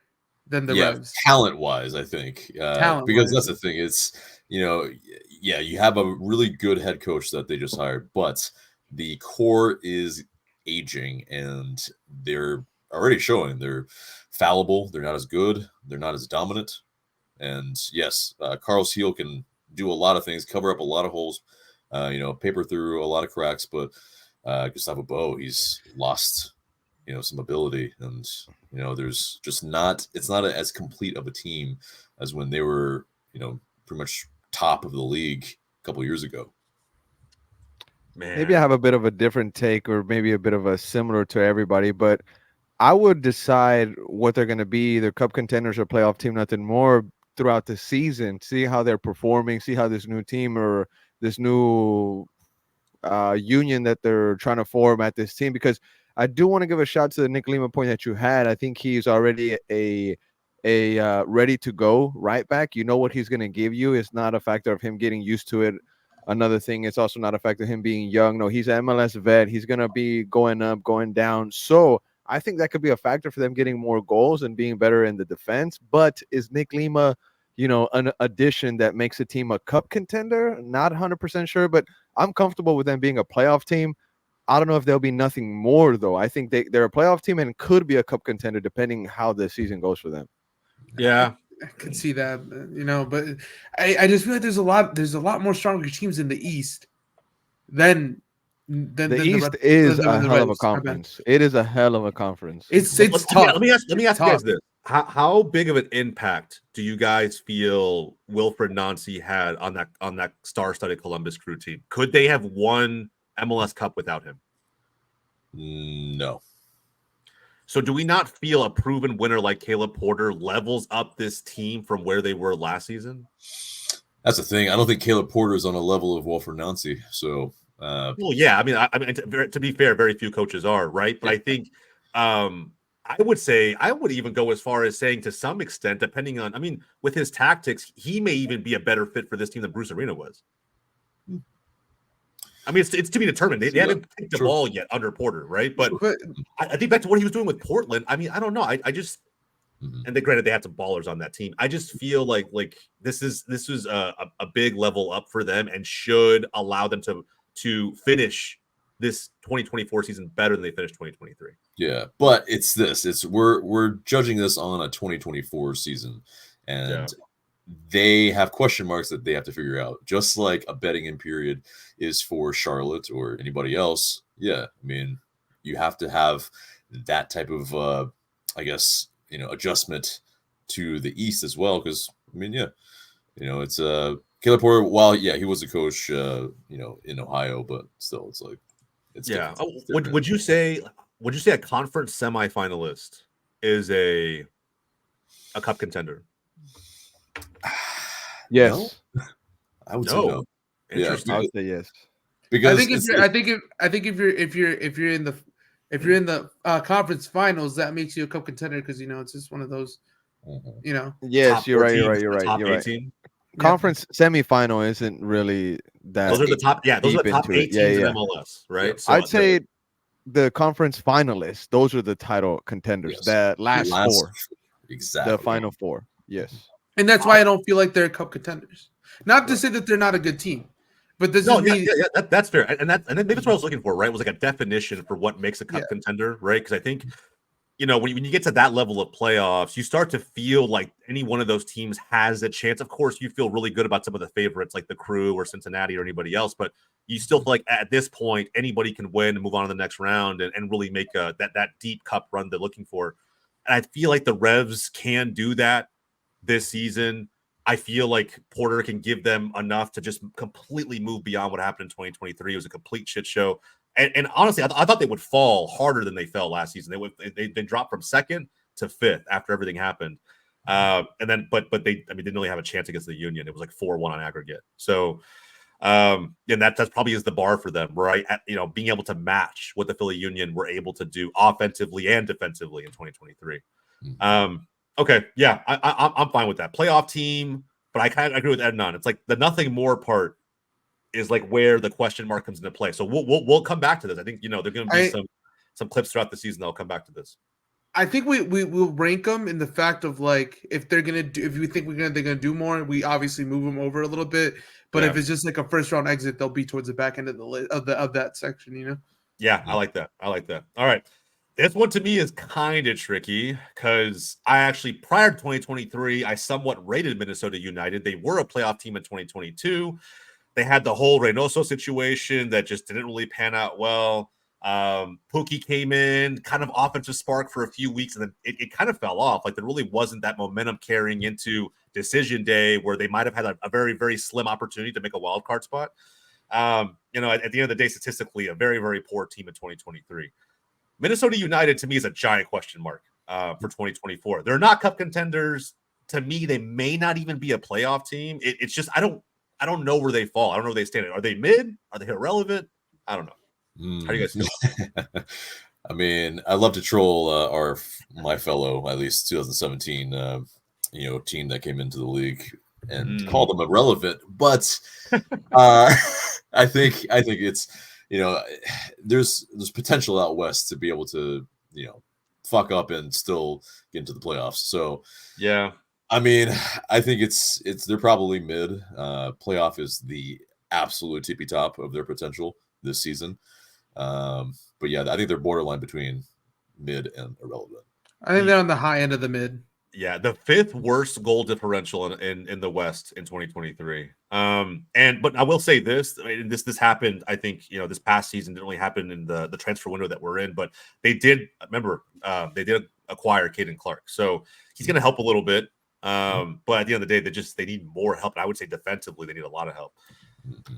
than the Revs. Talent-wise, I think. Because that's the thing. It's, you have a really good head coach that they just hired, but the core is aging, and they're already showing they're fallible. They're not as good. They're not as dominant. And yes, Carl Seal can do a lot of things, cover up a lot of holes, paper through a lot of cracks, but Gustavo Bo, he's lost some ability, and there's just it's not as complete of a team as when they were pretty much top of the league a couple years ago. Man. Maybe I have a bit of a different take, or maybe a bit of a similar to everybody, but I would decide what they're going to be, either cup contenders or playoff team, nothing more, throughout the season. See how they're performing, see how this new team or this new union that they're trying to form at this team. Because I do want to give a shout to the Nick Lima point that you had. I think he's already a ready to go right back. You know what he's going to give you. It's not a factor of him getting used to it. Another thing, it's also not a factor of him being young. No, he's an MLS vet. He's going to be going up, going down. So I think that could be a factor for them getting more goals and being better in the defense. But is Nick Lima, an addition that makes a team a cup contender? Not 100% sure, but I'm comfortable with them being a playoff team. I don't know if they'll be nothing more, though. I think they're a playoff team and could be a cup contender depending how the season goes for them. Yeah. I could see that, but I just feel like there's a lot more stronger teams in the East than the East is a hell of a conference. It is a hell of a conference. It's Let tough. me ask you guys tough. this: how big of an impact do you guys feel Wilfred Nancy had on that star-studded Columbus Crew team? Could they have won MLS Cup without him? No. So do we not feel a proven winner like Caleb Porter levels up this team from where they were last season? That's the thing. I don't think Caleb Porter is on a level of Wilfred Nancy. So, well, yeah. I mean, to be fair, very few coaches are, right? But I think, I would even go as far as saying, to some extent, depending on, with his tactics, he may even be a better fit for this team than Bruce Arena was. It's to be determined. They haven't picked the ball yet under Porter, right? But I think back to what he was doing with Portland. I don't know. I just, and granted they had some ballers on that team. I just feel like this is a big level up for them and should allow them to finish this 2024 season better than they finished 2023. Yeah, but we're judging this on a 2024 season, and they have question marks that they have to figure out, just like a betting in period is for Charlotte or anybody else. Yeah, you have to have that type of adjustment to the East as well, because it's Caleb Porter, while he was a coach in Ohio, but still it's different. Would you say a conference semifinalist is a cup contender? Yes. No? I would say no. Interesting. I would say yes. Because I think if you're in the conference finals, that makes you a cup contender, because it's just one of those. Yes, you're right. Conference semifinal isn't really that. Those are the top. Yeah, those are the top 8 teams in MLS, right? Yeah. So I'd say the conference finalists. Those are the title contenders. Yes. The last 4, exactly. The final 4. Yes. And that's why I don't feel like they're cup contenders. Not to say that they're not a good team, but that's fair. And maybe that's what I was looking for, right? It was like a definition for what makes a cup contender, right? Because I think, when you get to that level of playoffs, you start to feel like any one of those teams has a chance. Of course, you feel really good about some of the favorites like the Crew or Cincinnati or anybody else, but you still feel like at this point, anybody can win and move on to the next round and really make that deep cup run they're looking for. And I feel like the Revs can do that this season. I feel like Porter can give them enough to just completely move beyond what happened in 2023. It was a complete shit show. And honestly, I thought they would fall harder than they fell last season. They dropped from 2nd to 5th after everything happened. And then, but they didn't really have a chance against the Union. It was like 4-1 on aggregate. So, and that's probably is the bar for them, right? Being able to match what the Philly Union were able to do offensively and defensively in 2023. Okay, yeah, I'm fine with that playoff team, but I kind of agree with Ednan. It's like the nothing more part is like where the question mark comes into play. So we'll come back to this. I think there are going to be some clips throughout the season that'll come back to this. I think we'll rank them in the fact of if they're gonna do, if you think they're gonna do more, we obviously move them over a little bit. But if it's just like a first round exit, they'll be towards the back end of the list of that section. Yeah, I like that. All right. This one to me is kind of tricky because I actually, prior to 2023, I somewhat rated Minnesota United. They were a playoff team in 2022. They had the whole Reynoso situation that just didn't really pan out well. Pookie came in, kind of offensive spark for a few weeks, and then it kind of fell off. Like there really wasn't that momentum carrying into decision day where they might have had a very, very slim opportunity to make a wild card spot. You know, at the end of the day, statistically, a very, very poor team in 2023. Minnesota United, to me, is a giant question mark for 2024. They're not cup contenders. To me, they may not even be a playoff team. It's just I don't know where they fall. I don't know where they stand. Are they mid? Are they irrelevant? I don't know. How do you guys feel? I mean, I love to troll my fellow, at least 2017, team that came into the league and call them irrelevant. But I think it's, there's potential out west to be able to, fuck up and still get into the playoffs. So yeah, I mean, I think it's they're probably mid. Playoff is the absolute tippy top of their potential this season. But yeah, I think they're borderline between mid and irrelevant. I think they're on the high end of the mid. Yeah, the 5th worst goal differential in the West in 2023. But I will say this: this happened. I think this past season didn't really happen in the transfer window that we're in, but they did. Remember, they did acquire Caden Clark, so he's going to help a little bit. But at the end of the day, they need more help. And I would say defensively, they need a lot of help.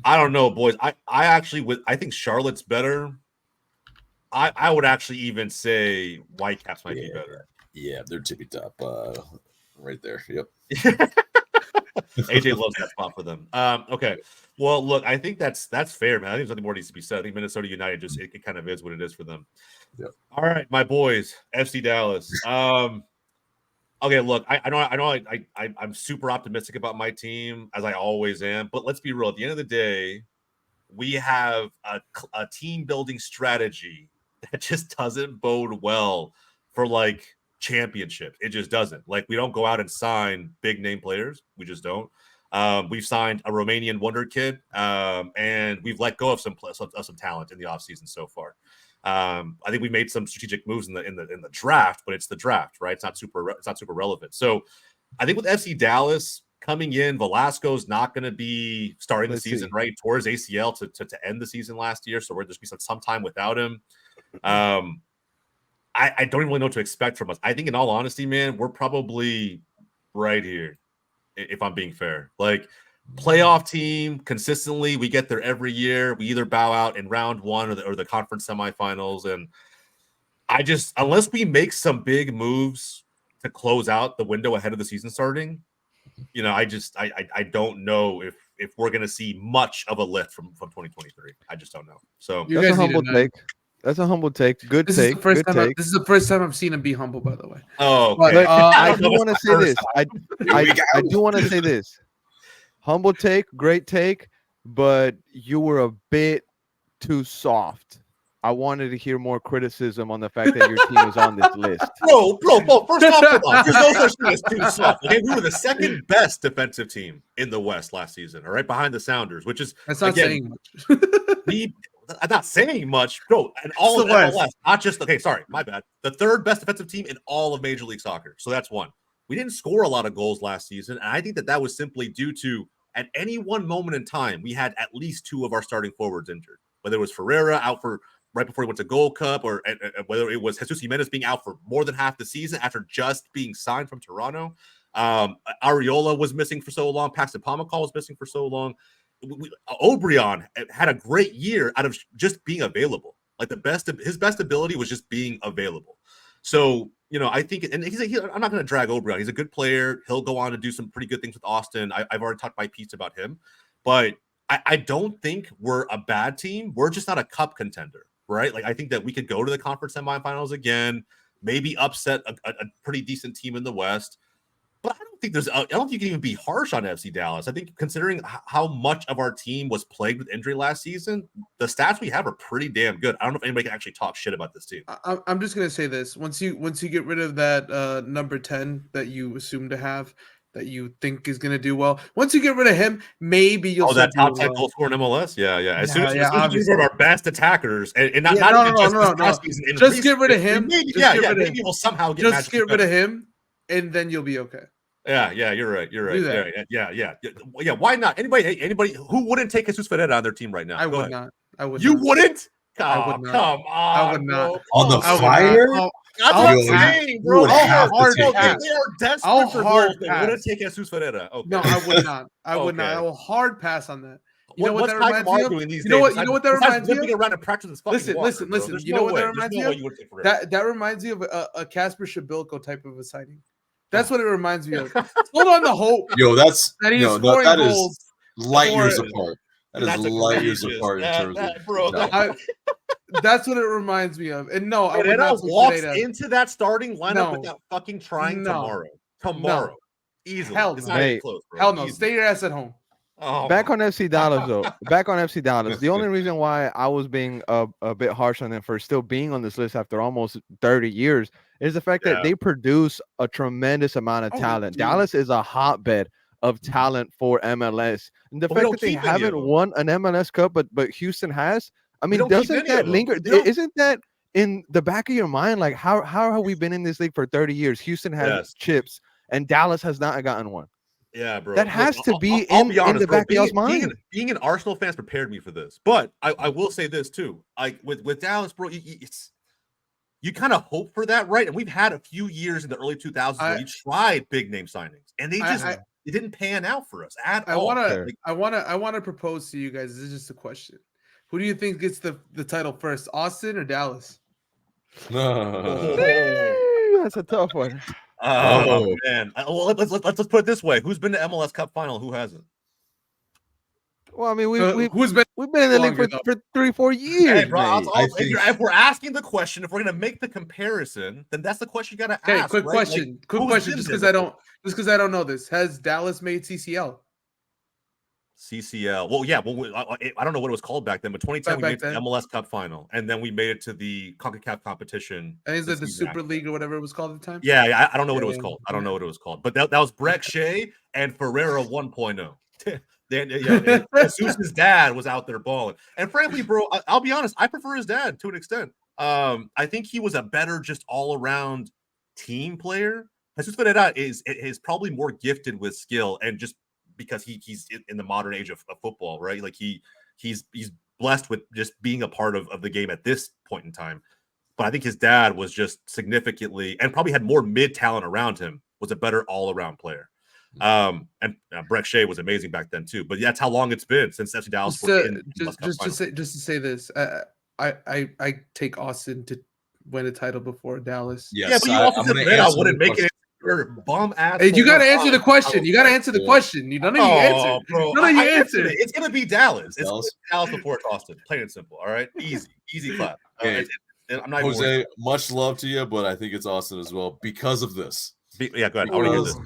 I don't know, boys. I think Charlotte's better. I would actually even say Whitecaps might be better. Yeah, they're tippy top right there. Yep. AJ loves that spot for them. Okay. Well, look, I think that's fair, man. I think there's nothing more needs to be said. I think Minnesota United it kind of is what it is for them. Yep. All right, my boys, FC Dallas. Okay, look, I know I'm super optimistic about my team, as I always am, but let's be real. At the end of the day, we have a team building strategy that just doesn't bode well for championships. It just doesn't. We don't go out and sign big name players. We just don't. We've signed a Romanian wonder kid, and we've let go of some talent in the offseason so far. I think we made some strategic moves in the draft, but it's the draft, right? It's not super relevant. So I think with FC Dallas coming in, Velasco's not going to be starting the season right towards ACL to end the season last year. So we're just be some time without him. I don't even really know what to expect from us. I think in all honesty, man, we're probably right here, if I'm being fair. Playoff team consistently, we get there every year. We either bow out in round one or the conference semifinals. And unless we make some big moves to close out the window ahead of the season starting, I don't know if we're going to see much of a lift from 2023. I just don't know. So that's a humble take. That's a humble take. Good take. This is the first time I've seen him be humble, by the way. Oh, okay. I do want to say this. I do want to say this. Humble take, great take, but you were a bit too soft. I wanted to hear more criticism on the fact that your team is on this list. Bro, first off, there's no such thing as too soft. Okay, we were the second best defensive team in the West last season, all right, behind the Sounders, which is that's not saying much. I'm not saying much, bro. And all of MLS, not just my bad. The 3rd best defensive team in all of Major League Soccer. So that's one. We didn't score a lot of goals last season, and I think that was simply due to at any one moment in time, we had at least 2 of our starting forwards injured. Whether it was Ferreira out for right before he went to Gold Cup, or whether it was Jesus Jimenez being out for more than half the season after just being signed from Toronto. Ariola was missing for so long. Paxton Pomacall was missing for so long. O'Brien had a great year out of just being available. His best ability was just being available. So, I think, and I'm not going to drag O'Brien. He's a good player. He'll go on to do some pretty good things with Austin. I've already talked my piece about him, but I don't think we're a bad team. We're just not a cup contender, right? I think that we could go to the conference semifinals again, maybe upset a pretty decent team in the West. But I don't think you can even be harsh on FC Dallas. I think considering how much of our team was plagued with injury last season, the stats we have are pretty damn good. I don't know if anybody can actually talk shit about this team. I'm just gonna say this: once you get rid of that number 10 that you assume to have, that you think is gonna do well, once you get rid of him, maybe you'll. That top 10 goal scorer in MLS, yeah. As soon as we get rid of our best attackers, and not just season, just get rid of him. Maybe we'll somehow get rid of him, and then you'll be okay. Yeah, you're right. Yeah. Why not? Anybody who wouldn't take Jesus Ferreira on their team right now? I would not. You wouldn't? I would not. Come on. I would not. On the fire? That's what I'm saying, bro. They are desperate for goals. They wouldn't take Jesus Ferreira. Okay. No, I would not. I would not. I will hard pass on that. You know what what's that Tiger reminds me of? arguing these You know days? what? You know what that reminds me Limping of? around in practice with fucking Listen, water, listen, bro. listen. There's You no know what way. that reminds There's me no way of? you would take Ferreira. That reminds me of a Casper Shabilko type of a sighting. That's what it reminds me of. Hold on the hope Yo, that's that he's no, scoring that goals. is light years for- apart. That is That's light years egregious. apart in terms of Bro. talent. That's what it reminds me of. And no, I would Pereira not put walks Pereira. into that starting lineup No. without fucking trying No. tomorrow. Easily. Hell It's no. not even Mate. close, bro. Hell no. Easy. Stay your ass at home. Oh, Back my- on FC Dallas, though. Back on FC Dallas. The only reason why I was being a bit harsh on them for still being on this list after almost 30 years is the fact that Yeah. they produce a tremendous amount of Oh, talent. dude. Dallas is a hotbed of talent for MLS. And the But we fact don't that they keep any of haven't them. won an MLS Cup, but Houston has. I mean, don't keep doesn't any that of them. linger? We don't- Isn't that in the back of your mind? Like, how have we been in this league for 30 years? Houston has Yes. chips, and Dallas has not gotten one. Yeah, bro. That has to be I'll in be honest, the bro. back of y'all's mind. Being an Arsenal fan has prepared me for this. But I will say this too. Like with Dallas, bro, you kind of hope for that, right? And we've had a few years in the early 2000s where you tried big name signings, and they just it didn't pan out for us at all. I wanna propose to you guys. This is just a question. Who do you think gets the title first, Austin or Dallas? That's a tough one. Oh man. Well, let's put it this way: who's been to MLS Cup final? Who hasn't? Well, I mean, Who's been we've been in the league for 3-4 years, Hey, bro, mate. if we're asking the question, if we're gonna make the comparison, then that's the question you gotta Okay, ask. quick right? question. Like, Quick who's question. been Just there because I don't know this. Has Dallas made CCL? CCL. Well, yeah. Well, I don't know what it was called back then, but 2010 we Back made the then. MLS Cup final, and then we made it to the CONCACAF competition. And is it the season Super after. League or whatever it was called at the time? Yeah, I don't know what it was Yeah, called. I don't know what it was called, but that was Breck Shea and Ferreira 1.0. Zeus's dad was out there balling, and frankly, bro, I'll be honest, I prefer his dad to an extent. I think he was a better, just all around team player. Jesus Ferreira is probably more gifted with skill, and just because he's in the modern age of football, right? Like he's blessed with just being a part of the game at this point in time. But I think his dad was just significantly, and probably had more mid talent around him, was a better all around player. And Breck Shea was amazing back then too. But that's how long it's been since FC Dallas. Just to say this, I take Austin to win a title before Dallas. Yes, yeah, but you also said that I wouldn't make it. Bum ass. Hey, you got to answer the question. You got to answer the question. None of you answered. Bro, None of you answered. It's gonna be Dallas. It's Dallas before it's Austin. Plain and simple. All right, easy clap. Okay. I'm not Jose, much love to you, but I think it's Austin as well because of this. Yeah, go ahead. I want to hear this.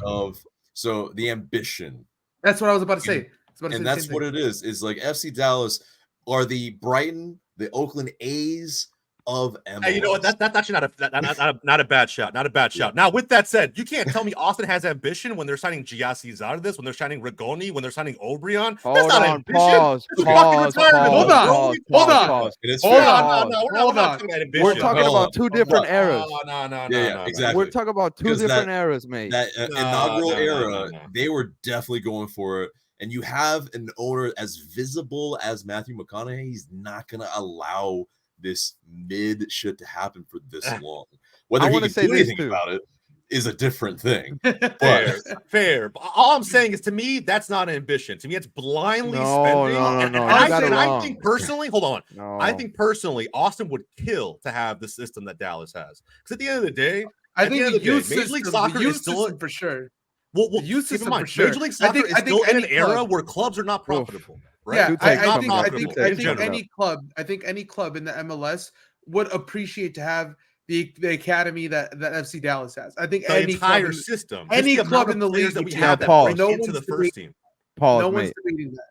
So the ambition. That's what I was about to say. And that's what it is. Is like FC Dallas are the Brighton, the Oakland A's of MLS. Hey, you know what? That's actually not a bad shot. Not a bad shot. Now, with that said, you can't tell me Austin has ambition when they're signing Giassi Zardes, when they're signing Rigoni, when they're signing O'Brien. That's not ambition. Pause. Hold on. We're talking about two different eras. No. Yeah, exactly. We're talking about two different eras, mate. That inaugural era, they were definitely going for it. And you have an owner as visible as Matthew McConaughey. He's not going to allow this mid shit to happen for this long. Whether he can do anything about it is a different thing. Fair. All I'm saying is, to me, that's not ambition. To me, it's blindly spending. No. I think personally, hold on. No. I think personally, Austin would kill to have the system that Dallas has. Because at the end of the day, I think the youth Major League Soccer is still for sure. Well, youth system for sure. Major League Soccer is still in an era where clubs are not profitable. Right? Yeah, I think any club in the MLS would appreciate to have the academy that FC Dallas has. I think the entire system, any club in the league that we have that break into the first team. Pause, no one's debating that.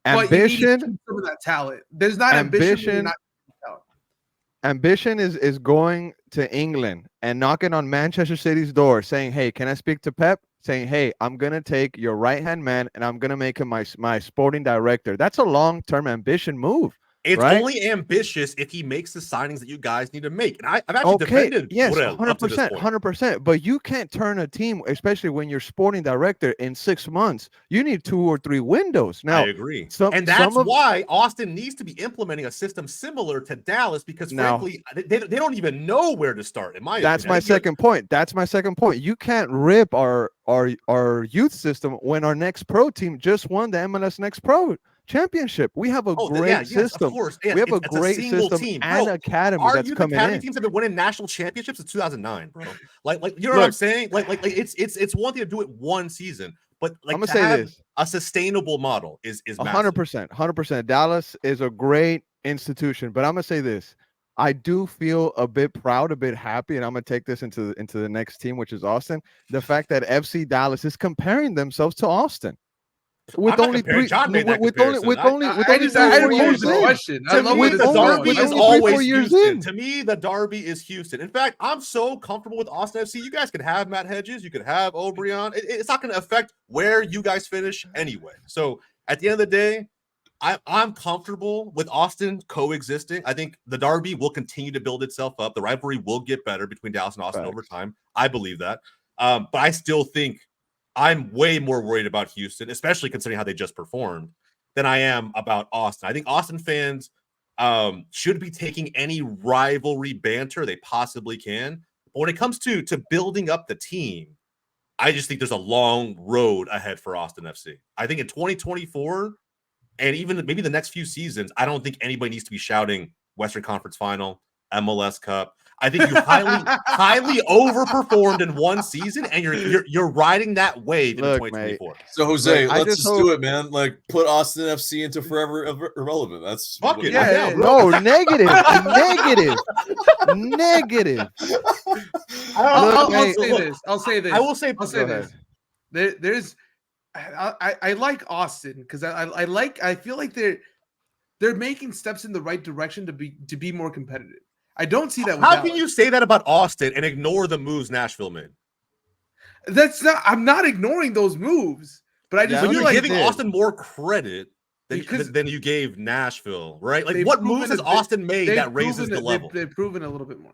Ambition, some of that talent. There's not ambition. Ambition is going to England and knocking on Manchester City's door, saying, "Hey, can I speak to Pep?" Saying, "Hey, I'm gonna take your right-hand man and I'm gonna make him my sporting director." That's a long-term ambition move. It's right? only ambitious if he makes the signings that you guys need to make. And I've actually defended. Yes, 100%. But you can't turn a team, especially when you're sporting director, in 6 months. You need 2 or 3 windows. Now, I agree. And that's why Austin needs to be implementing a system similar to Dallas, because frankly, they don't even know where to start. In my opinion. That's my second point. You can't rip our youth system when our next pro team just won the MLS Next Pro championship. We have a great Yes, system. of course. Yes, We have a it's great single system team. and Bro, academy that's the coming academy in. teams have been winning national championships since 2009, bro. Like you know what I'm saying? Like it's one thing to do it one season, but like I'm gonna to say have this. a sustainable model is massive. 100%. Dallas is a great institution, but I'm gonna say this. I do feel a bit proud, a bit happy, and I'm gonna take this into the next team, which is Austin. The fact that FC Dallas is comparing themselves to Austin with only three, John made that with only comparison. I three, just 4 I years posed the in. question. I To love me, where the this is going. derby with is only 3-4 always years Houston. in. To me, the derby is Houston. In fact, I'm so comfortable with Austin FC. You guys could have Matt Hedges, you could have O'Brien. It's not going to affect where you guys finish anyway. So at the end of the day, I'm comfortable with Austin coexisting. I think the derby will continue to build itself up. The rivalry will get better between Dallas and Austin over time. I believe that. But I still think I'm way more worried about Houston, especially considering how they just performed, than I am about Austin. I think Austin fans should be taking any rivalry banter they possibly can. But when it comes to building up the team, I just think there's a long road ahead for Austin FC. I think in 2024 and even maybe the next few seasons, I don't think anybody needs to be shouting Western Conference Final, MLS Cup. I think you highly overperformed in one season, and you're riding that wave into 2024. Mate. So Jose, Look, let's just do it, man. Like put Austin FC into forever irrelevant. That's fuck it. Yeah, no, negative. I'll say this. I will say this. There's I like Austin because I feel like they're making steps in the right direction to be more competitive. I don't see that with How Dallas. can you say that about Austin and ignore the moves Nashville made? I'm not ignoring those moves, but I just But feel you're like giving Austin more credit than you gave Nashville, right? Like what moves has Austin made that raises the level? They've proven a little bit more.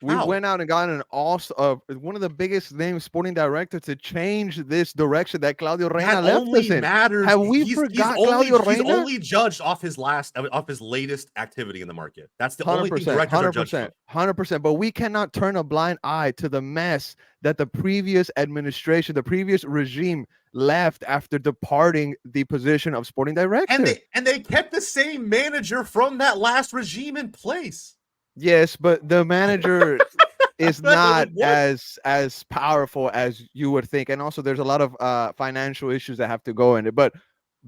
We went out and got one of the biggest name sporting director to change this direction that Claudio Reyna left us in. Have we forgot Claudio Reyna? He's only judged off his latest activity in the market. That's the only thing directors are judged on. 100%. But we cannot turn a blind eye to the mess that the previous administration, the previous regime left after departing the position of sporting director. And they kept the same manager from that last regime in place. Yes, but the manager is not as powerful as you would think. And also there's a lot of financial issues that have to go in it. But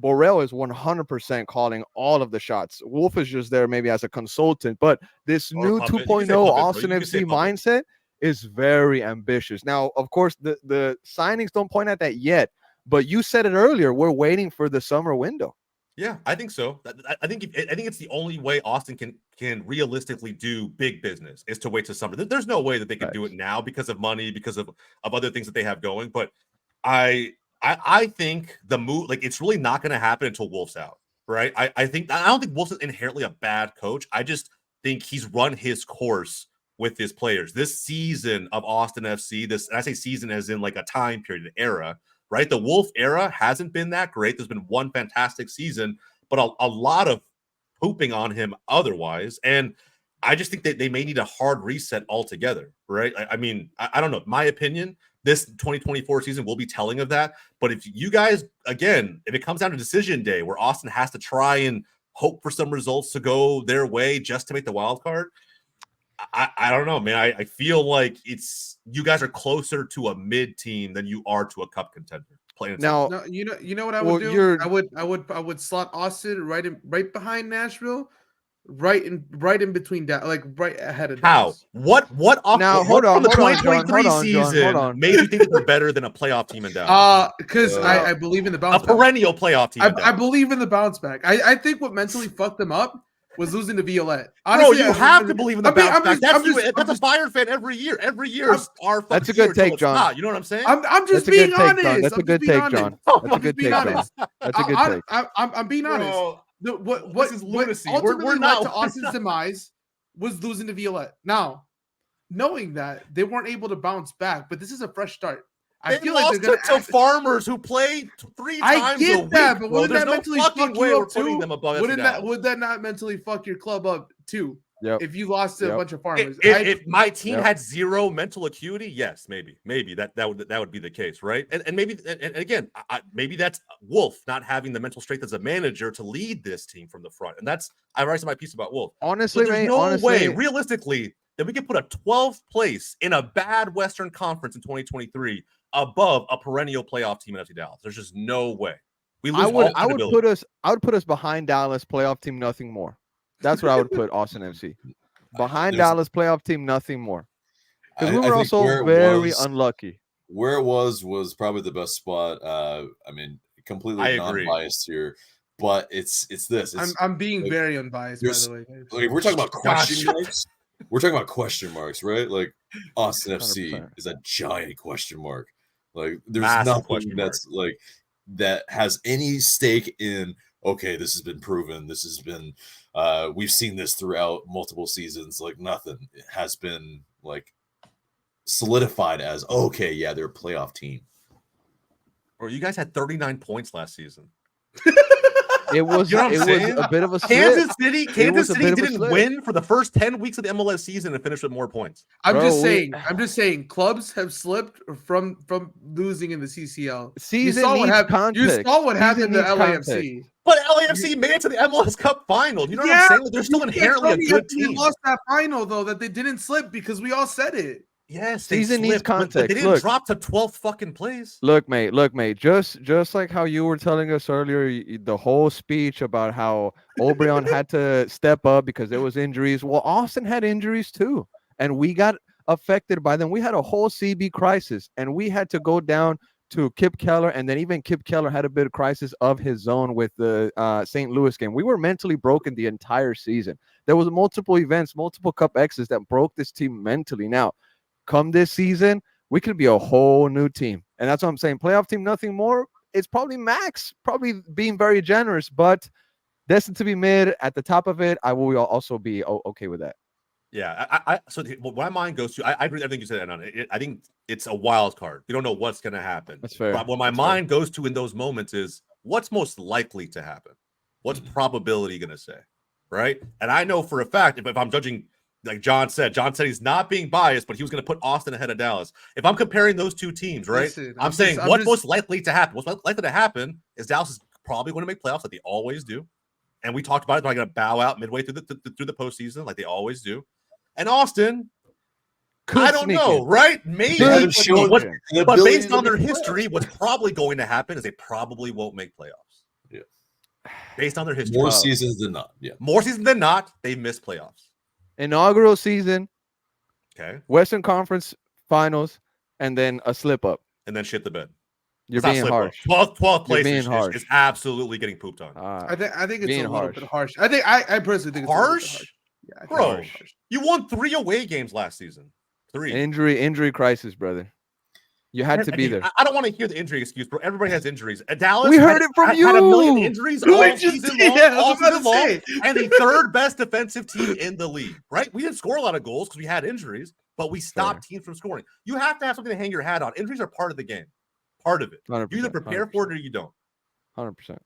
Borrell is 100% calling all of the shots. Wolf is just there maybe as a consultant. But this new 2.0 Austin FC mindset is very ambitious. Now, of course, the signings don't point at that yet. But you said it earlier. We're waiting for the summer window. Yeah, I think so. I think it's the only way Austin can realistically do big business is to wait till summer. There's no way that they can do it now because of money, because of other things that they have going. But I think the move, like, it's really not going to happen until Wolf's out, right? I don't think Wolf's inherently a bad coach. I just think he's run his course with his players. This season of Austin FC, and I say season as in like a time period, an era. Right, the Wolf era hasn't been that great. There's been one fantastic season, but a lot of pooping on him otherwise. And I just think that they may need a hard reset altogether. Right? I mean, I don't know. My opinion, this 2024 season will be telling of that. But if you guys, again, if it comes down to decision day where Austin has to try and hope for some results to go their way just to make the wild card, I don't know, man. I feel like you guys are closer to a mid team than you are to a cup contender. No, you know what I would do? I would slot Austin right behind Nashville, right in between like right ahead of Dallas. What now hold on, the 2023 season made you think that they're better than a playoff team in Dallas? Because I believe in the bounce back. A perennial playoff team. I believe in the bounce back. I think what mentally fucked them up was losing to Violette. Honestly, you have to believe in the bounce back. That's a Bayern fan every year. Every year, that's a good take, John. You know what I'm saying? I'm just being honest. That's a good take, John. That's a good take, John. That's a good take. I'm being honest. What is lunacy? Ultimately led to Austin's demise was losing to Violette. Now, knowing that they weren't able to bounce back, but this is a fresh start. I feel like they're going to Farmers who play 3 times I get a week. That, but wouldn't that no mentally fucking fuck way you we're up putting too? them above Would that not mentally fuck your club up too? Yep. if you lost to a bunch of farmers. If my team Yep. had zero mental acuity, yes, maybe that would be the case, right? And maybe and again, maybe that's Wolf not having the mental strength as a manager to lead this team from the front, and that's I've already said my piece about Wolf. Honestly, But there's mate, no way, realistically, that we could put a 12th place in a bad Western Conference in 2023 above a perennial playoff team in FC Dallas. There's just no way. We lose I would put us behind Dallas, playoff team, nothing more. That's what I would put Austin FC. Behind Dallas, playoff team, nothing more. Because we were also very unlucky. Where it was probably the best spot. I mean, completely non-biased here, but it's this. I'm being very unbiased, by the way. Like, we're talking about question marks. We're talking about question marks, right? Like Austin FC 100%. is a giant question mark. Like there's Massive nothing that's like that has any stake in. Okay, this has been proven. This has been. We've seen this throughout multiple seasons. Like nothing has been like solidified as okay. Yeah, they're a playoff team. Or you guys had 39 points last season. It was a bit of a slip. Kansas City didn't win for the first 10 weeks of the MLS season and finished with more points. I'm just saying clubs have slipped from losing in the CCL. You saw what happened to LAFC. But LAFC made it to the MLS Cup final. You know what I'm saying? Like, they're still inherently a good team. They lost that final though, that they didn't slip because we all said it. Yes, season needs context. But they didn't drop to 12th fucking place. Look, mate. Just like how you were telling us earlier, the whole speech about how O'Brien had to step up because there was injuries. Well, Austin had injuries too, and we got affected by them. We had a whole CB crisis, and we had to go down to Kip Keller, and then even Kip Keller had a bit of crisis of his own with the St. Louis game. We were mentally broken the entire season. There was multiple events, multiple Cup X's that broke this team mentally. Now, come this season, we could be a whole new team. And that's what I'm saying. Playoff team, nothing more. It's probably max, probably being very generous, but destined to be mid at the top of it. I will also be okay with that. Yeah. So what my mind goes to, I agree with everything you said, Anon. I think it's a wild card. You don't know what's going to happen. That's fair. But what my mind goes to in those moments is what's most likely to happen? What's probability going to say? Right. And I know for a fact, if I'm judging, like John said he's not being biased, but he was going to put Austin ahead of Dallas. If I'm comparing those two teams, right, I'm saying what's most likely to happen. What's likely to happen is Dallas is probably going to make playoffs like they always do. And we talked about it. They're going to bow out midway through the postseason like they always do. And Austin, I don't know, right? Maybe. But based on their history, what's probably going to happen is they probably won't make playoffs. Yeah. Based on their history. More seasons than not. Yeah. More seasons than not, they miss playoffs. Inaugural season, okay, Western Conference Finals, and then a slip up, and then shit the bed. You're being harsh. 12th place is absolutely getting pooped on. I think it's a little bit harsh. I personally think it's harsh. Yeah, bro, you won 3 away games last season. 3 injury crisis, brother. You had to be there. I don't want to hear the injury excuse, bro. Everybody has injuries. Dallas, we heard it from you. Had a million injuries all season long, and the third best defensive team in the league. Right? We didn't score a lot of goals because we had injuries, but we stopped teams from scoring. You have to have something to hang your hat on. Injuries are part of the game. Part of it. You either prepare for it or you don't. 100%.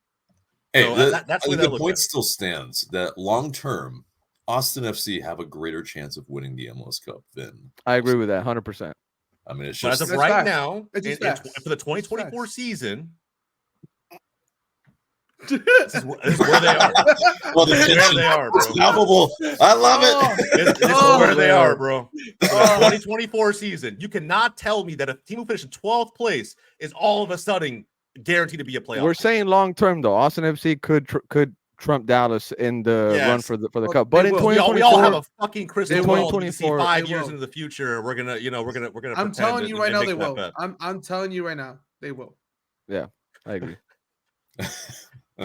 Hey, so that's the point still stands that long term, Austin FC have a greater chance of winning the MLS Cup than. I agree with that 100%. I mean, it's just as of right now, for the 2024 season, this is where they are. Well, this is where they are, bro. Palpable. I love it. This is where they are, bro. The 2024 season, you cannot tell me that a team who finished in 12th place is all of a sudden guaranteed to be a playoff. We're saying long term though. Austin FC could trump Dallas in the run for the cup. But in 2024, we all have a fucking crystal ball. To see 5 years into the future, we're gonna. I'm telling you right now, they will. I'm telling you right now, they will. Yeah, I agree.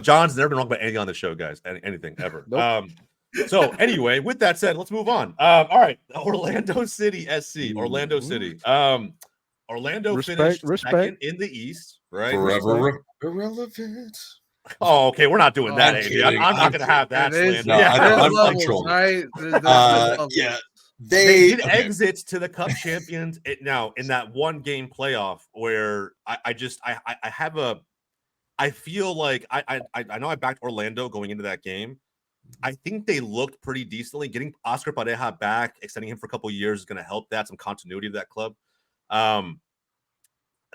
John's never been wrong about anything on the show, guys. Anything ever. Nope. So anyway, with that said, let's move on. All right, Orlando City SC. Orlando City. Orlando finished second in the East. Right. Forever irrelevant. Oh, okay. We're not doing that, I'm not going to have that. I'm controlled. Right? Yeah. They did exit to the Cup champions now in that 1-game playoff where I feel like I know I backed Orlando going into that game, I think they looked pretty decently. Getting Oscar Pareja back, extending him for a couple of years is going to help that, some continuity to that club.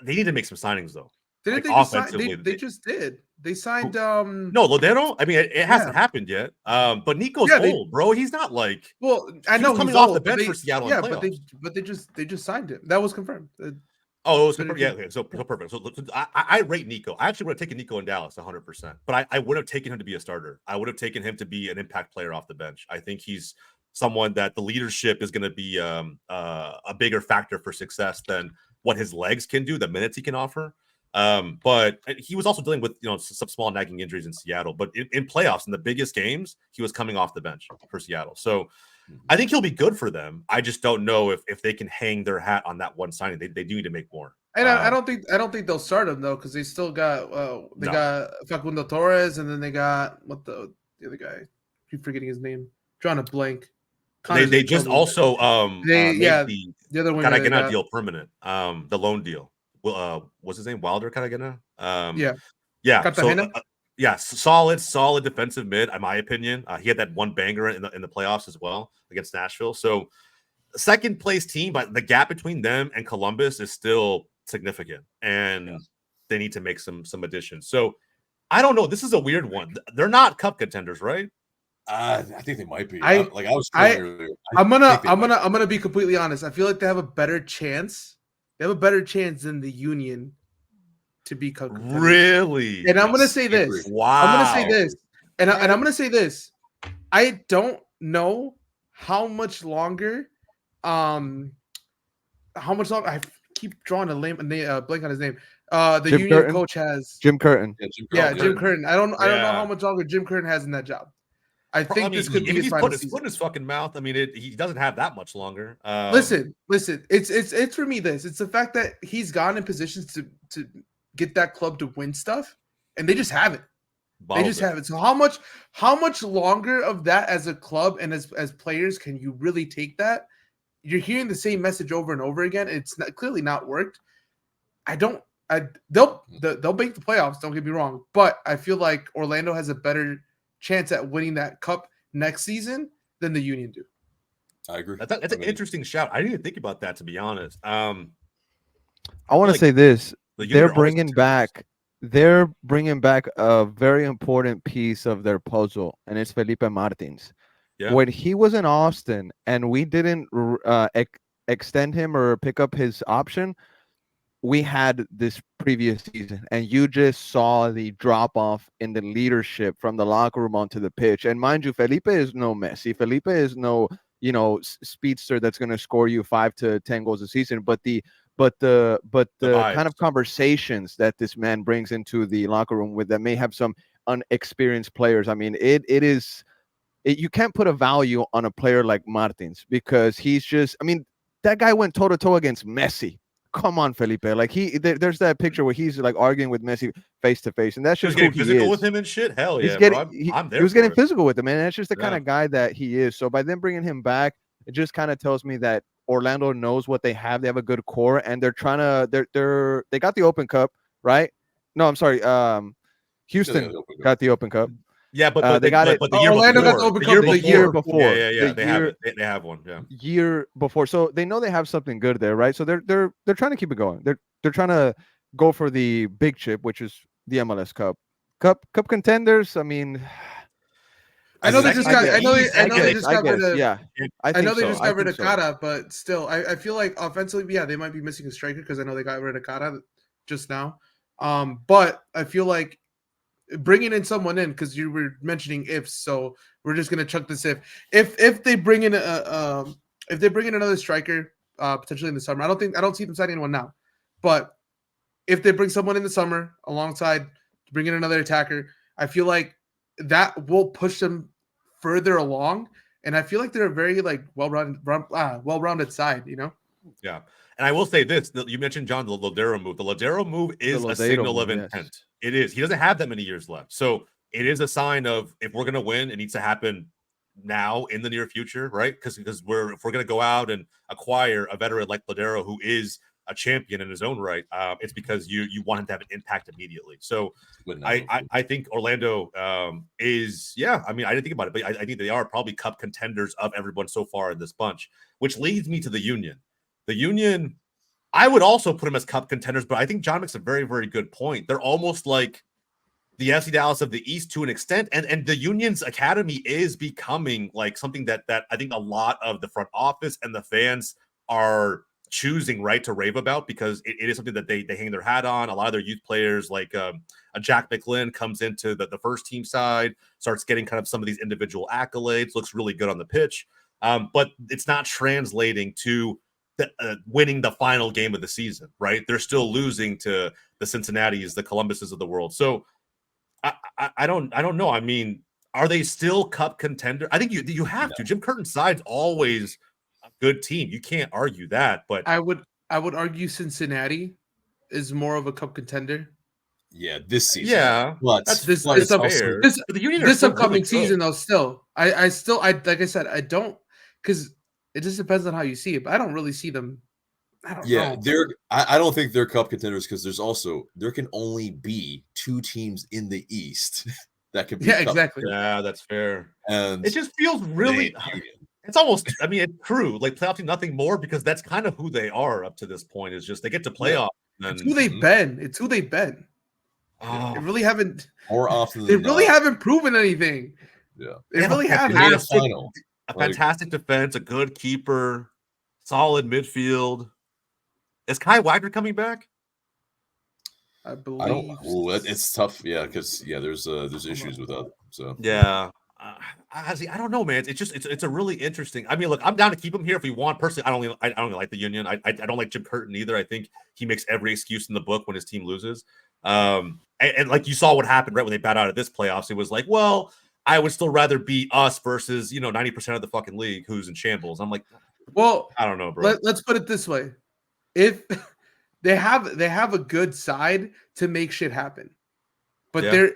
They need to make some signings though. Didn't Like they just sign? offensively, They just did. They signed. no, Lodero. I mean, it hasn't happened yet. But Nico's old, bro. He's not like. Well, I know he's coming he's off old, the bench for Seattle. Yeah, in playoffs. but they just signed him. That was confirmed. Oh, it was confirmed. Yeah, okay, so perfect. So I rate Nico. I actually would have taken Nico in Dallas 100%, but I would have taken him to be a starter. I would have taken him to be an impact player off the bench. I think he's someone that the leadership is going to be a bigger factor for success than what his legs can do, the minutes he can offer. But he was also dealing with some small nagging injuries in Seattle. But in playoffs, in the biggest games, he was coming off the bench for Seattle. So I think he'll be good for them. I just don't know if they can hang their hat on that one signing. They do need to make more. And I don't think they'll start him though, because they still got got Facundo Torres, and then they got the other guy. I keep forgetting his name. Drawing a blank. They just also the other one Caragena deal permanent. The loan deal. What's his name? Wilder Caragena. Yeah. So, solid defensive mid, in my opinion. He had that one banger in the playoffs as well against Nashville. So, second place team, but the gap between them and Columbus is still significant, and they need to make some additions. So, I don't know. This is a weird one. They're not cup contenders, right? I think they might be. I'm gonna be completely honest. I feel like they have a better chance. They have a better chance than the Union to be cup contenders. Really? And I'm gonna say this. Wow. I'm gonna say this. And I'm gonna say this. I don't know how much longer. I keep drawing a blank on his name. The Jim Union Curtin? coach has Jim Curtin. Jim Curtin. I don't know how much longer Jim Curtin has in that job. I think this could be his final season. He's put his fucking mouth. I mean, he doesn't have that much longer. Listen. It's for me. It's the fact that he's gotten in positions to get that club to win stuff, and they just haven't. They just haven't. So how much longer of that as a club and as players can you really take that? You're hearing the same message over and over again. It's clearly not worked. They'll make the playoffs. Don't get me wrong, but I feel like Orlando has a better chance at winning that cup next season than the Union do. I agree. That's an interesting shout. I didn't even think about that, to be honest. I want to say this: they're bringing back a very important piece of their puzzle, and it's Felipe Martins. Yeah. When he was in Austin and we didn't extend him or pick up his option, we had this previous season, and you just saw the drop off in the leadership from the locker room onto the pitch. And mind you, Felipe is no Messi. Felipe is no, speedster that's going to score you 5 to 10 goals a season. But the kind of conversations that this man brings into the locker room with that may have some unexperienced players. I mean, you can't put a value on a player like Martins because he's just. I mean, that guy went toe to toe against Messi. Come on, Felipe. Like there's that picture where he's like arguing with Messi face to face, and that's just getting physical with him and shit. Hell yeah, bro. I'm there. He was getting physical with him, man. That's just the kind of guy that he is. So by them bringing him back, it just kind of tells me that Orlando knows what they have. They have a good core, and they're trying to. They got the Open Cup, right? No, I'm sorry. Houston got the Open Cup. Yeah, but they got it. But the year Orlando before, got the Open Cup the year before. Yeah. They have one. Yeah. Year before, so they know they have something good there, right? So they're trying to keep it going. They're trying to go for the big chip, which is the MLS Cup. Cup contenders. I mean, I know they just got. I know they just got rid of. Yeah, I know they just got rid of Kata, but still, I feel like offensively, they might be missing a striker because I know they got rid of Kata just now. But I feel like bringing in someone in, because you were mentioning ifs, so we're just gonna chuck this if they bring in another striker potentially in the summer. I don't see them signing anyone now, but if they bring someone in the summer alongside to bring in another attacker, I feel like that will push them further along, and I feel like they're a very well-rounded side, Yeah. And I will say this: you mentioned, John, the Lodero move. The Lodero move is a signal of intent. Yes. It is. He doesn't have that many years left, so it is a sign of if we're going to win, it needs to happen now in the near future, right? Because if we're going to go out and acquire a veteran like Lodero, who is a champion in his own right, it's because you want him to have an impact immediately. So I think Orlando is, I mean, I didn't think about it, but I think they are probably cup contenders of everyone so far in this bunch, which leads me to the Union. The Union, I would also put them as cup contenders, but I think John makes a very, very good point. They're almost like the FC Dallas of the East to an extent, and the Union's academy is becoming like something that I think a lot of the front office and the fans are choosing, right, to rave about, because it is something that they hang their hat on. A lot of their youth players, like a Jack McLinn, comes into the first team side, starts getting kind of some of these individual accolades, looks really good on the pitch, but it's not translating to winning the final game of the season, right? They're still losing to the Cincinnati's, the Columbuses of the world. So I don't know. I mean, are they still cup contender? I think you have to. Jim Curtin's side's always a good team. You can't argue that. But I would argue Cincinnati is more of a cup contender. Yeah, this season. Yeah, but this upcoming season though. Still, I like I said, I don't, because it just depends on how you see it. But I don't really see them. I don't know. I don't think they're cup contenders, because there can only be 2 teams in the East that can be cup exactly. Yeah, that's fair. And it just feels really, it's almost, I mean, it's true, like playoff team, nothing more, because that's kind of who they are up to this point, is just they get to playoff. It's who they've been. It's who they've been. Oh. They really haven't, more often they than really not. haven't proven anything. Yeah, they really haven't. A fantastic defense, a good keeper, solid midfield. Is Kai Wagner coming back? I believe. It's tough, because there's issues with that. So I don't know, man. It's a really interesting. I mean, look, I'm down to keep him here if we want. Personally, I don't really like the Union. I don't like Jim Curtin either. I think he makes every excuse in the book when his team loses. And like you saw what happened right when they bowed out of this playoffs. It was like, well, I would still rather be us versus 90% of the fucking league who's in shambles. I'm like, well, I don't know, bro. Let's put it this way. If they have a good side to make shit happen, but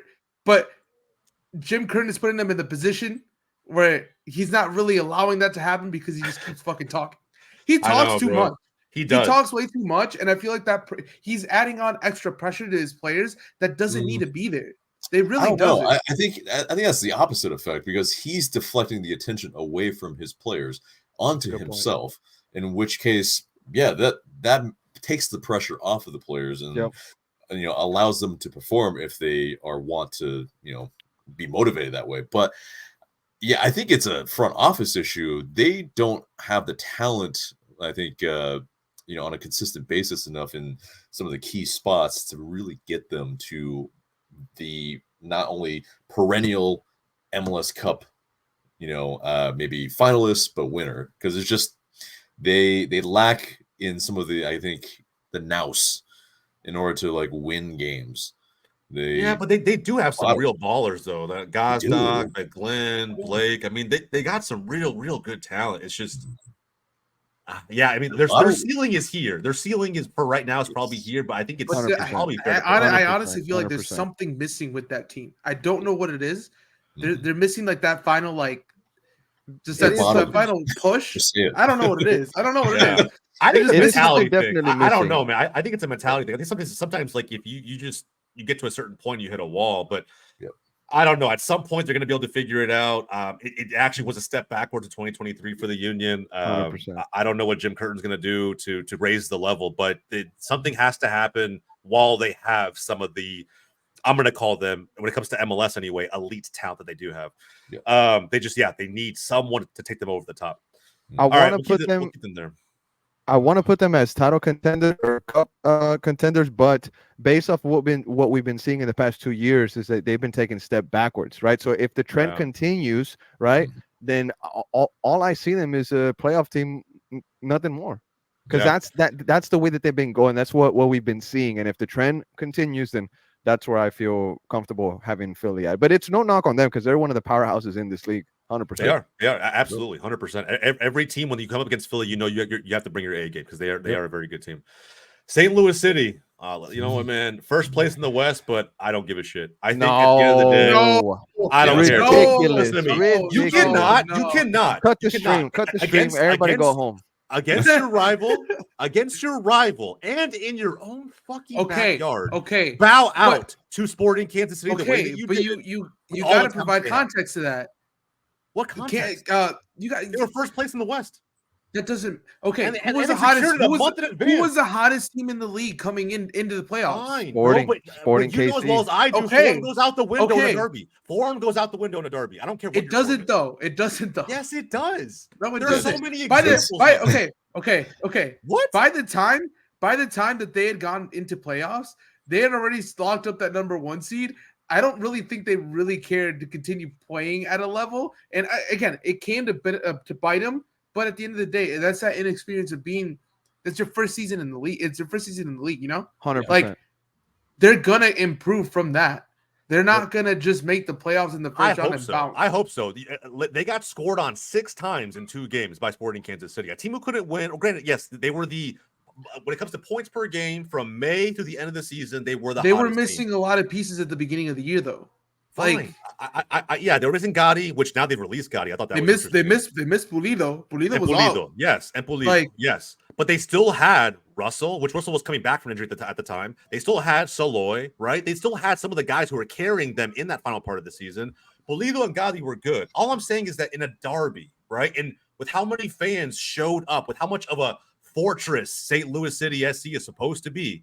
Jim Curtin is putting them in the position where he's not really allowing that to happen, because he just keeps fucking talking. He talks too much. He does. He talks way too much, and I feel like that he's adding on extra pressure to his players that doesn't need to be there. They really don't. I think that's the opposite effect, because he's deflecting the attention away from his players onto himself. In which case, that takes the pressure off of the players and allows them to perform if they want to be motivated that way. But I think it's a front office issue. They don't have the talent, I think, on a consistent basis enough in some of the key spots to really get them to the not only perennial MLS Cup, maybe finalists, but winner, because it's just they lack in some of the, I think, the nous in order to like win games. But they do have some real ballers though. That Gazdag, Glenn, Blake. I mean, they got some real good talent. It's just, I mean, their ceiling is here. Their ceiling is for right now is probably here, but I think it's probably. I honestly feel like there's something missing with that team. I don't know what it is. They're missing like that final that final push. I don't know what it is. I don't know what it is. I think it's a mentality thing. I don't know, man. I think it's a mentality thing. I think sometimes like if you get to a certain point, you hit a wall, but I don't know. At some point, they're going to be able to figure it out. It actually was a step backwards in 2023 for the Union. I don't know what Jim Curtin's going to do to raise the level, but something has to happen while they have some of the, I'm going to call them, when it comes to MLS anyway, elite talent that they do have. They need someone to take them over the top. I want to put them there. I want to put them as title contenders or cup contenders, but based off what we've been seeing in the past 2 years is that they've been taking a step backwards, right? So if the trend continues, right, then all I see them is a playoff team, nothing more, because that's the way that they've been going. That's what we've been seeing, and if the trend continues, then that's where I feel comfortable having Philly at. But it's no knock on them because they're one of the powerhouses in this league. 100%. They are absolutely 100%. Every team when you come up against Philly, you have to bring your A game because they are a very good team. St. Louis City, you know what, man? First place in the West, but I don't give a shit. I think at the end of the day, I don't care. Ridiculous. Listen to me. You cannot cut the stream. Everybody go home. against your rival, and in your own fucking backyard. Okay. Bow out to Sporting Kansas City the way that you but did. you got to provide context to that. What context? You got they were first place in the West. That doesn't okay. And who was the hottest team in the league coming into the playoffs? Fine, Sporting you know as well as I do. Form goes out the window in a derby. Form goes out the window in a derby. I don't care. It doesn't though. It doesn't though. Yes, it does. No, there are so many examples. Okay. What? By the time that they had gone into playoffs, they had already locked up that number 1 seed. I don't really think they really cared to continue playing at a level. And again, it came to bite them. But at the end of the day, that's that inexperience of that's your first season in the league. It's your first season in the league, 100%. Like, they're going to improve from that. They're not going to just make the playoffs in the first round and bounce. I hope so. They got scored on 6 times in 2 games by Sporting Kansas City. A team who couldn't win. Granted, yes, they were when it comes to points per game from May to the end of the season, they were they were missing a lot of pieces at the beginning of the year, though. Fine. Like, they were missing Gotti, which now they've released Gotti. I thought that they missed Pulido. Pulido was out. Yes, and Pulido, yes. But they still had Russell, which Russell was coming back from injury at the time. They still had Soloy, right? They still had some of the guys who were carrying them in that final part of the season. Pulido and Gotti were good. All I'm saying is that in a derby, right, and with how many fans showed up, with how much of a fortress St. Louis City SC is supposed to be,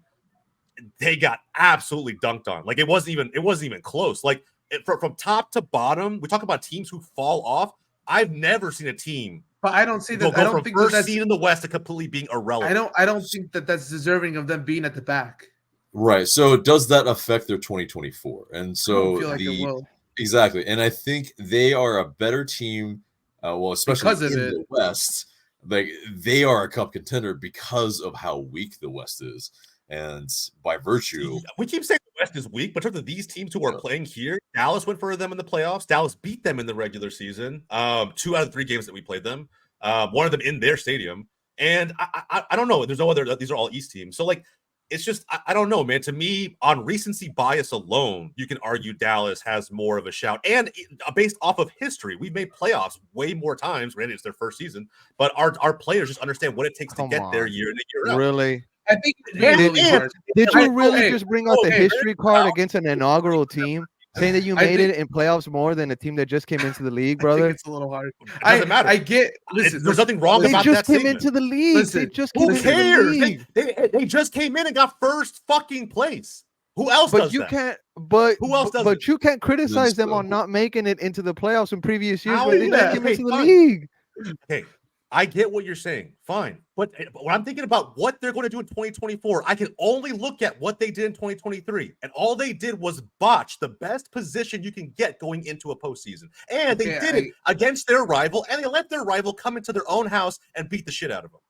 they got absolutely dunked on. Like, it wasn't even close. Like, from top to bottom, we talk about teams who fall off. I've never seen a team, but I don't see that. I don't think first seed in the West to completely being irrelevant. I don't think that that's deserving of them being at the back. Right. So does that affect their 2024? And so I don't feel like it will. Exactly. And I think they are a better team. Especially because in the West, like they are a cup contender because of how weak the West is. And by virtue, we keep saying the West is weak, but in terms of these teams who are playing here, Dallas went for them in the playoffs. Dallas beat them in the regular season. 2 out of the 3 games that we played them. One of them in their stadium. And I don't know. There's no other. These are all East teams. So like, it's just I don't know, man. To me, on recency bias alone, you can argue Dallas has more of a shout. And based off of history, we've made playoffs way more times. Granted, it's their first season, but our players just understand what it takes to get there year in and year out. Really? I think did you really just bring out the history card against an inaugural team, saying that you made it in playoffs more than a team that just came into the league, brother? It's a little hard. It doesn't matter. I get. Listen, there's nothing wrong about that. They just came into the league. Listen, who cares? They just came in and got first fucking place. Who else does that? Who else does But you can't criticize them on not making it into the playoffs in previous years when they just came into the league. Okay. I get what you're saying. Fine. But when I'm thinking about what they're going to do in 2024, I can only look at what they did in 2023. And all they did was botch the best position you can get going into a postseason. And they did it against their rival, and they let their rival come into their own house and beat the shit out of them.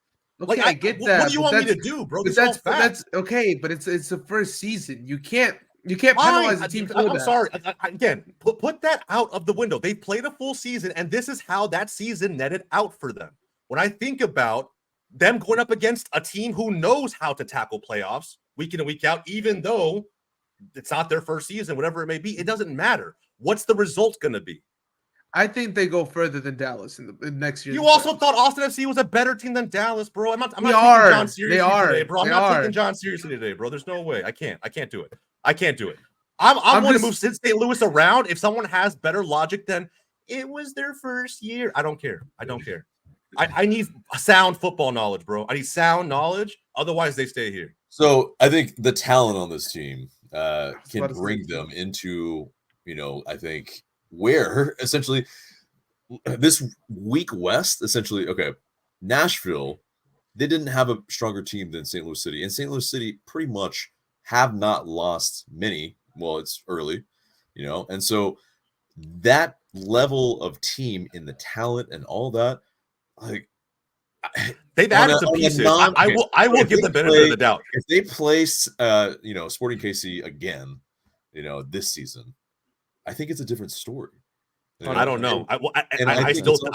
Okay, I get that. What do you want me to do, bro? That's okay, but it's the first season. You can't penalize the team for that. I'm sorry. Again, put that out of the window. They played a full season, and this is how that season netted out for them. When I think about them going up against a team who knows how to tackle playoffs week in and week out, even though it's not their first season, whatever it may be, it doesn't matter. What's the result going to be? I think they go further than Dallas in next year. You also thought Austin FC was a better team than Dallas, bro. I'm not taking John seriously today, bro. I'm not taking John seriously today, bro. There's no way. I can't do it. I'm going to move St. Louis around if someone has better logic than it was their first year. I don't care. I need sound football knowledge, bro. I need sound knowledge. Otherwise, they stay here. So I think the talent on this team can bring them into, I think where essentially this weak West, essentially, Nashville, they didn't have a stronger team than St. Louis City. And St. Louis City pretty much have not lost many. Well, it's early, and so that level of team in the talent and all that, like they've added some pieces. I will give them benefit of the doubt. If they place Sporting KC again, this season, I think it's a different story. I don't know. I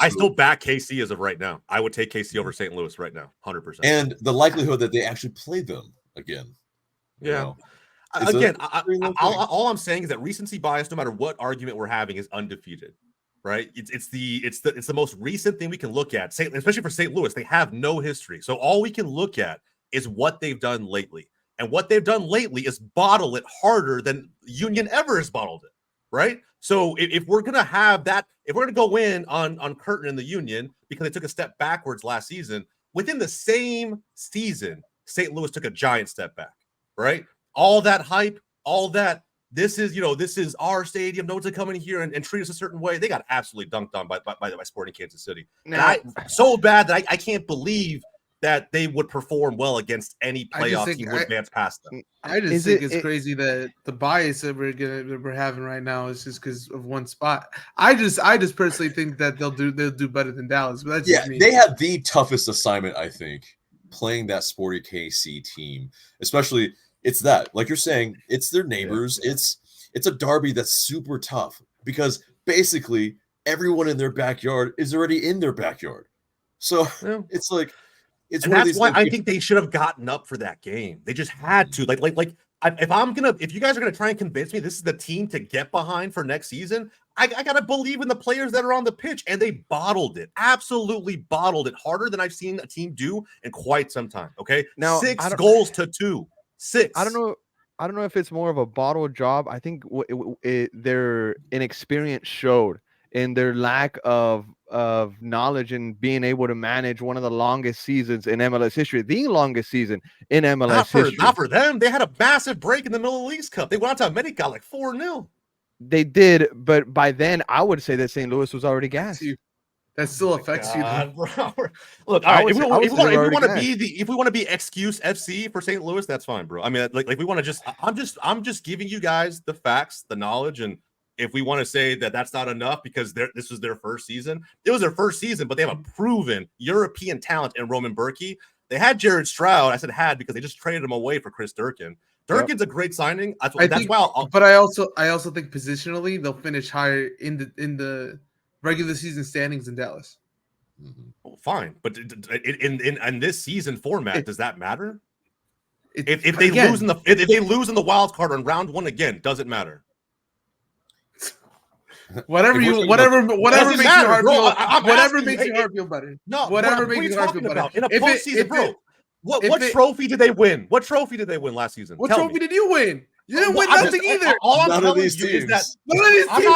still back KC as of right now. I would take KC over St. Louis right now, 100%. And the likelihood that they actually play them again. Yeah. Again, all I'm saying is that recency bias, no matter what argument we're having, is undefeated. right? It's the most recent thing we can look at. Especially for St. Louis, they have no history, so all we can look at is what they've done lately. And what they've done lately is bottle it harder than Union ever has bottled it, right? So if we're gonna have that, if we're gonna go in on Curtin and the Union because they took a step backwards last season, within the same season, St. Louis took a giant step back, right? All that hype, all that. This is our stadium. No one's gonna come in here and treat us a certain way. They got absolutely dunked on by Sporting Kansas City. Now, So bad that I can't believe that they would perform well against any playoff team would advance past them. I just think it's crazy that the bias that we're having right now is just because of one spot. I just personally think that they'll do better than Dallas. But that's just me. They had the toughest assignment, I think, playing that Sporting KC team. Especially, it's that, like you're saying, it's their neighbors. Yeah. It's a derby that's super tough because basically everyone in their backyard is already in their backyard. So it's like. And that's why I think they should have gotten up for that game. They just had to. If you guys are gonna try and convince me this is the team to get behind for next season, I gotta believe in the players that are on the pitch, and they bottled it, absolutely bottled it harder than I've seen a team do in quite some time. Okay, now 6 goals to 2. 6. I don't know if it's more of a bottle job. I think their inexperience showed in their lack of knowledge and being able to manage one of the longest seasons in MLS history, the longest season in MLS history. Not for them. They had a massive break in the middle of the Leagues Cup. They went out to America like 4-0. They did, but by then I would say that St. Louis was already gassed. That still affects you, bro. Look, all right, if we want to be excuse FC for St. Louis, that's fine, bro. I mean, like we want to I'm just giving you guys the facts, the knowledge, and if we want to say that that's not enough because this was their first season, it was their first season, but they have a proven European talent in Roman Berkey. They had Jared Stroud. I said had because they just traded him away for Chris Durkin. Durkin's a great signing. But I also think positionally they'll finish higher in the regular season standings in Dallas. Well, fine, but in this season format, does that matter? If they lose in the wild card on round 1 again, does it matter? Whatever makes your heart feel better. No, whatever makes your heart feel better. In a postseason, bro. What trophy did they win? What trophy did they win last season? What trophy did you win? You didn't win nothing either. All I'm telling you is that none of these teams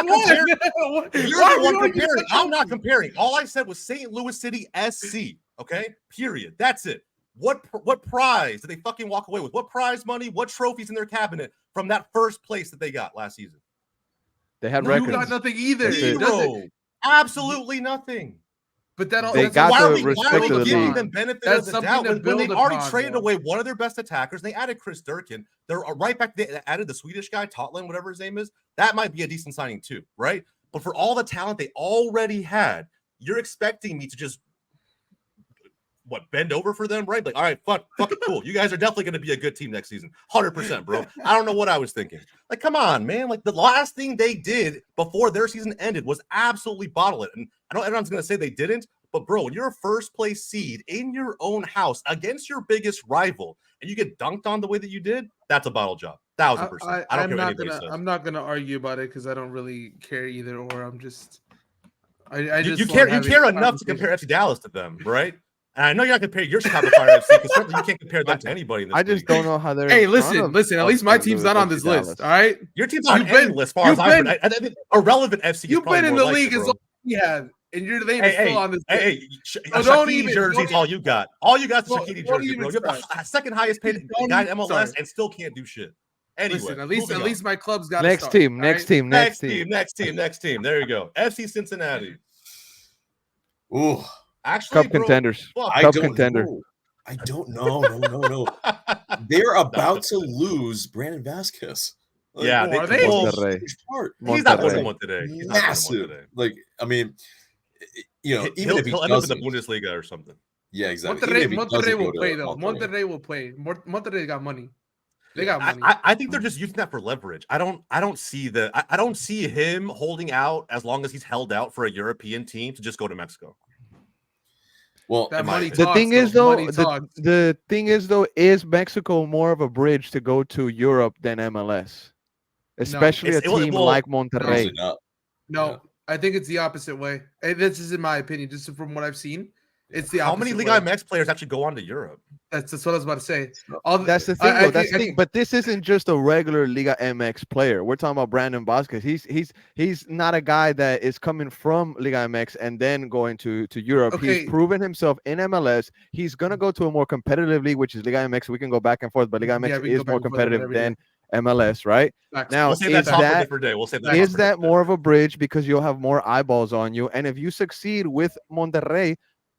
won. You're the one comparing. I'm not comparing. All I said was St. Louis City SC. Okay, period. That's it. What prize did they fucking walk away with? What prize money? What trophies in their cabinet from that first place that they got last season? They had records. You got nothing either. Zero. Absolutely nothing. But they got the respect of the league. Them benefit of the doubt when they already traded away one of their best attackers. They added Chris Durkin. They're right back. They added the Swedish guy, Totland, whatever his name is. That might be a decent signing too, right? But for all the talent they already had, you're expecting me to just bend over for them, right? Like, all right, fuck it, cool. You guys are definitely going to be a good team next season, 100%, bro. I don't know what I was thinking. Like, come on, man. Like, the last thing they did before their season ended was absolutely bottle it. And I know everyone's going to say they didn't, but bro, when you're a first place seed in your own house against your biggest rival, and you get dunked on the way that you did, that's a bottle job, 1,000%. I don't care what anybody says. I'm not going to argue about it because I don't really care either. Or I'm just, you care enough to compare FC Dallas to them, right? And I know you're not comparing your Chicago Fire FC because certainly you can't compare them to anybody in this I just don't know how they're. Hey, listen. At least my team's not on this list. All right, your team's on any list. As far as I've been, I think irrelevant FC. You've been in the league as long as we have, and your name is still on this list. Hey, Shaquille jersey's all you got. All you got is Shaquille jersey, bro. You're the second highest paid guy in MLS and still can't do shit. Anyway, listen, at least my club's got next team. Next team. There you go. FC Cincinnati. Ooh. Actually, Cup contenders. I don't know. No. They're about to lose Brandon Vasquez. Like, yeah, are they? He's not losing one today. Massive. Like, I mean, even if he'll end up in the Bundesliga or something. Yeah, exactly. Monterrey will play though. Monterrey will play. Monterrey got money. They got money. I think they're just using that for leverage. I don't see him holding out as long as he's held out for a European team to just go to Mexico. Well, the thing is though, is Mexico more of a bridge to go to Europe than MLS? Especially a team like Monterrey. No. I think it's the opposite way. And this is in my opinion, just from what I've seen. It's the How opposite many way. Liga MX players actually go on to Europe? That's what I was about to say. That's the thing, though. That's the thing. But this isn't just a regular Liga MX player. We're talking about Brandon Vasquez. He's not a guy that is coming from Liga MX and then going to Europe. Okay. He's proven himself in MLS. He's gonna go to a more competitive league, which is Liga MX. We can go back and forth, but Liga MX is more competitive than MLS, right? Now, we'll say that for a different day. We'll say that. Is that more of a bridge because you'll have more eyeballs on you? And if you succeed with Monterrey,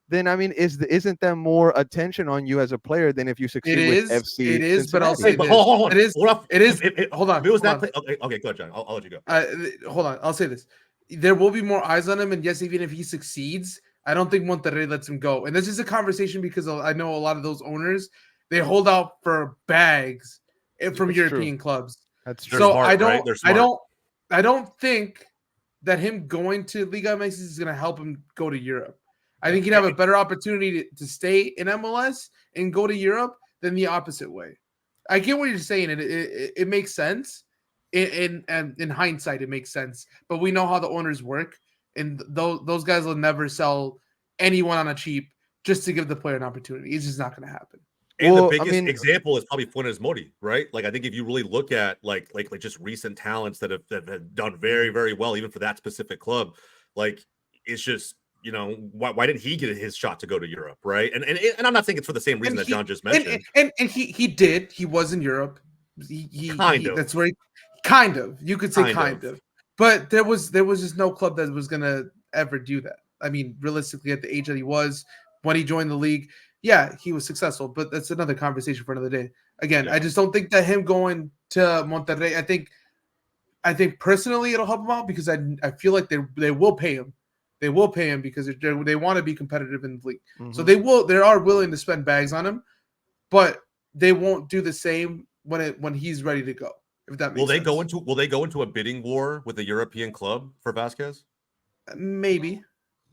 then I mean, isn't there more attention on you as a player than if you succeed with FC? It is, but I'll Cincinnati? say this. Hold on. It is. It is. Hold on. If it was hold that play, okay, go ahead, John. I'll let you go. Hold on. I'll say this. There will be more eyes on him, and yes, even if he succeeds, I don't think Monterrey lets him go. And this is a conversation because I know a lot of those owners, they hold out for bags from European clubs. That's true. So smart, I don't think that him going to Liga MX is going to help him go to Europe. I think he'd have a better opportunity to stay in MLS and go to Europe than the opposite way. I get what you're saying, and it makes sense. In hindsight, it makes sense. But we know how the owners work, and those guys will never sell anyone on a cheap just to give the player an opportunity. It's just not going to happen. And the biggest example is probably Funes Mori, right? Like I think if you really look at like just recent talents that have done very, very well, even for that specific club, like it's just, you know, why didn't he get his shot to go to Europe, right? And I'm not saying it's for the same reason that John just mentioned. And he did. He was in Europe. Kind of. That's where kind of. You could say kind of. But there was just no club that was gonna ever do that. I mean, realistically, at the age that he was when he joined the league. Yeah, he was successful, but that's another conversation for another day. Again, I just don't think that him going to Monterrey, I think personally it'll help him out because I feel like they will pay him. They will pay him because they want to be competitive in the league. Mm-hmm. So they are willing to spend bags on him, but they won't do the same when he's ready to go. If that makes sense. Will they go into a bidding war with a European club for Vasquez? Maybe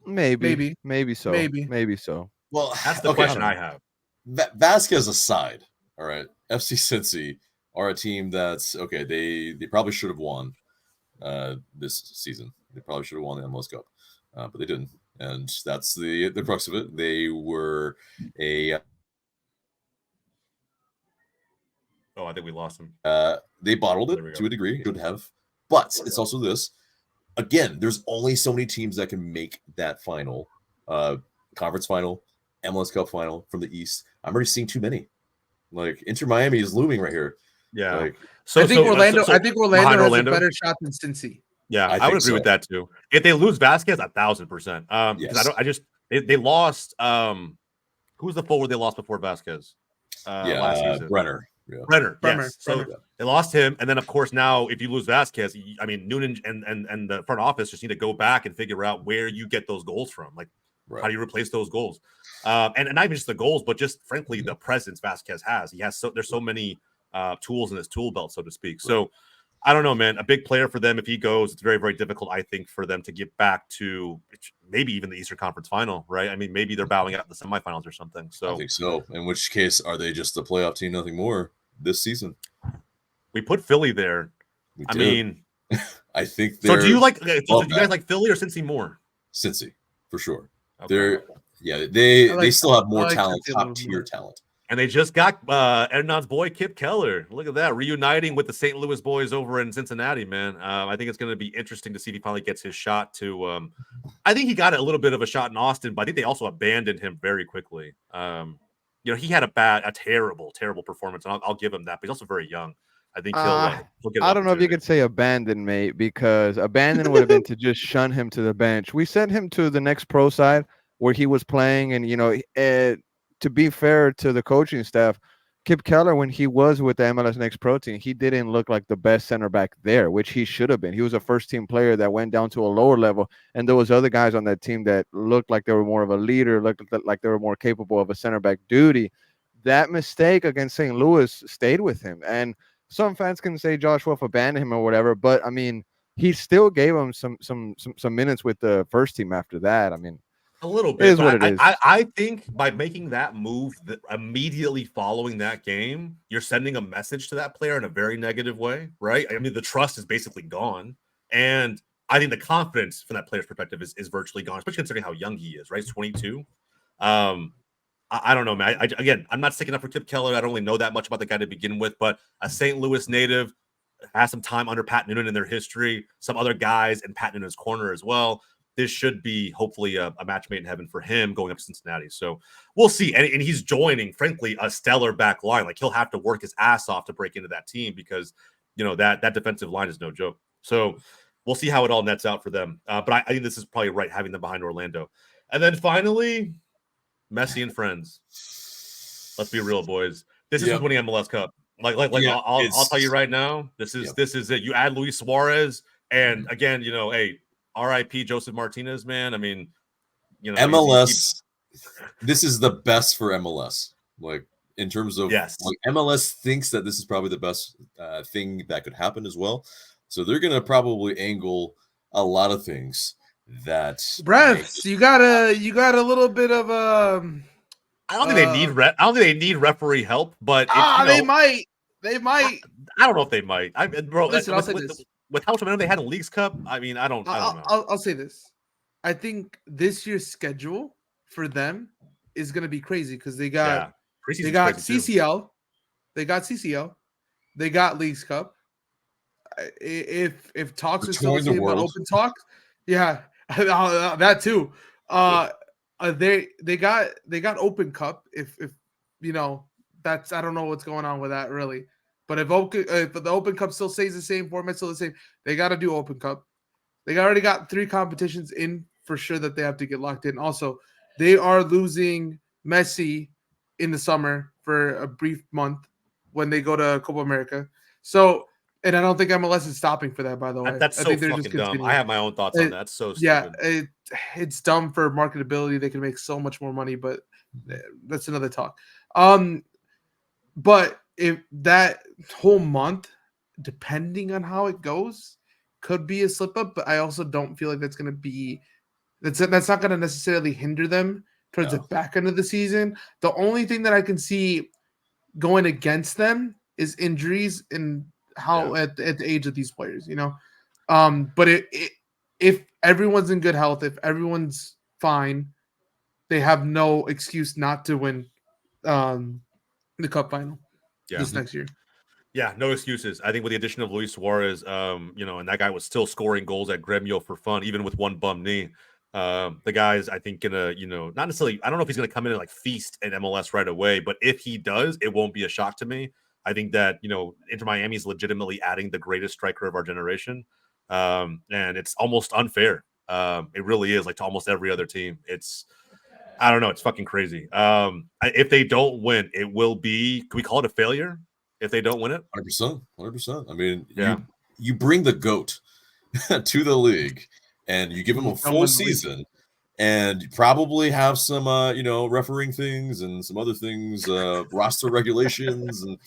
so. Well, that's the question I have. Vasquez aside, all right, FC Cincy are a team that's okay. They probably should have won this season. They probably should have won the MLS Cup, but they didn't, and that's the crux of it. They were a. Oh, I think we lost him. They bottled it to a degree. Should have, but it's also this. Again, there's only so many teams that can make that final, conference final. MLS Cup final from the East. I'm already seeing too many. Like Inter Miami is looming right here. Yeah. Like, I think Orlando has a better shot than Cincy. Yeah, I would agree with that too. If they lose Vasquez, 1,000%. Because they lost. Who was the forward they lost before Vasquez? Last season. Brenner. Yeah. Brenner. Yes. So they lost him, and then of course now if you lose Vasquez, I mean Noonan and the front office just need to go back and figure out where you get those goals from. Like. Right. How do you replace those goals? And not even just the goals, but just frankly the presence Vasquez has. He has there's so many tools in his tool belt, so to speak. So I don't know, man. A big player for them. If he goes, it's very, very difficult, I think, for them to get back to maybe even the Eastern Conference Final, right? I mean, maybe they're bowing out in the semifinals or something. So I think so. In which case, are they just a playoff team, nothing more this season? We put Philly there. I mean, I think. So do you guys like Philly or Cincy more? Cincy, for sure. Okay. They still have more talent, top tier talent. And they just got Hernan's boy Kip Keller. Look at that, reuniting with the St. Louis boys over in Cincinnati, man. I think it's going to be interesting to see if he finally gets his shot to I think he got a little bit of a shot in Austin, but I think they also abandoned him very quickly. He had a terrible performance, and I'll give him that, but he's also very young. I think he'll get I don't know if you could say abandon, mate, because abandon would have been to just shun him to the bench. We sent him to the next pro side where he was playing, and to be fair to the coaching staff, Kip Keller, when he was with the MLS Next Pro team, he didn't look like the best center back there, which he should have been. He was a first-team player that went down to a lower level, and there was other guys on that team that looked like they were more of a leader, looked like they were more capable of a center back duty. That mistake against St. Louis stayed with him, and some fans can say Josh Wolf abandoned him or whatever, but I mean, he still gave him some minutes with the first team after that. I mean, a little bit. It is what it is. I think by making that move immediately following that game, you're sending a message to that player in a very negative way, right? I mean, the trust is basically gone. And I think the confidence from that player's perspective is virtually gone, especially considering how young he is, right? He's 22. I don't know, man. Again, I'm not sticking up for Tip Keller. I don't really know that much about the guy to begin with, but a St. Louis native has some time under Pat Noonan in their history, some other guys in Pat Noonan's corner as well. This should be hopefully a match made in heaven for him going up to Cincinnati. So we'll see. And he's joining, frankly, a stellar back line. Like he'll have to work his ass off to break into that team because, you know, that defensive line is no joke. So we'll see how it all nets out for them. But I think this is probably right having them behind Orlando. And then finally, Messi and friends. Let's be real, boys. This is winning MLS Cup. I'll tell you right now, this is it. You add Luis Suarez, and again, you know, hey, R.I.P. Joseph Martinez, man. I mean, you know, MLS. This is the best for MLS. Like in terms of like MLS thinks that this is probably the best thing that could happen as well. So they're gonna probably angle a lot of things that Brevs, you got a little bit of I don't think they need I don't think they need referee help, but they might. They might. I don't know if they might. Bro, listen, I'll say this. With how much momentum they had in Leagues Cup, I mean, I don't know. I'll say this. I think this year's schedule for them is going to be crazy because they got CCL, they got Leagues Cup. If talks are still the same, but open talks, that too. They got Open Cup. If you know, that's, I don't know what's going on with that really. But if the Open Cup still stays the same, format still the same, they got to do Open Cup. They already got 3 competitions in for sure that they have to get locked in. Also, they are losing Messi in the summer for a brief month when they go to Copa America. So, and I don't think MLS is stopping for that, by the way. That's so fucking dumb. I have my own thoughts on that. It's so stupid. Yeah, it's dumb for marketability. They can make so much more money, but that's another talk. But if that whole month, depending on how it goes, could be a slip up, but I also don't feel like that's going to be that's not going to necessarily hinder them towards the back end of the season. The only thing that I can see going against them is injuries and how at the age of these players, you know. But if everyone's in good health, if everyone's fine, they have no excuse not to win the cup final this next year. Yeah, no excuses. I think with the addition of Luis Suarez, you know, and that guy was still scoring goals at Gremio for fun, even with one bum knee. The guy's, I think, gonna, you know, not necessarily, I don't know if he's gonna come in and like feast in MLS right away, but if he does, it won't be a shock to me. I think that, you know, Inter Miami is legitimately adding the greatest striker of our generation. And it's almost unfair. It really is, like, to almost every other team. It's, I don't know, it's fucking crazy. If they don't win, it will be, can we call it a failure if they don't win it? 100%. I mean, you bring the GOAT to the league and you give him a full season and you probably have some, you know, refereeing things and some other things, roster regulations. And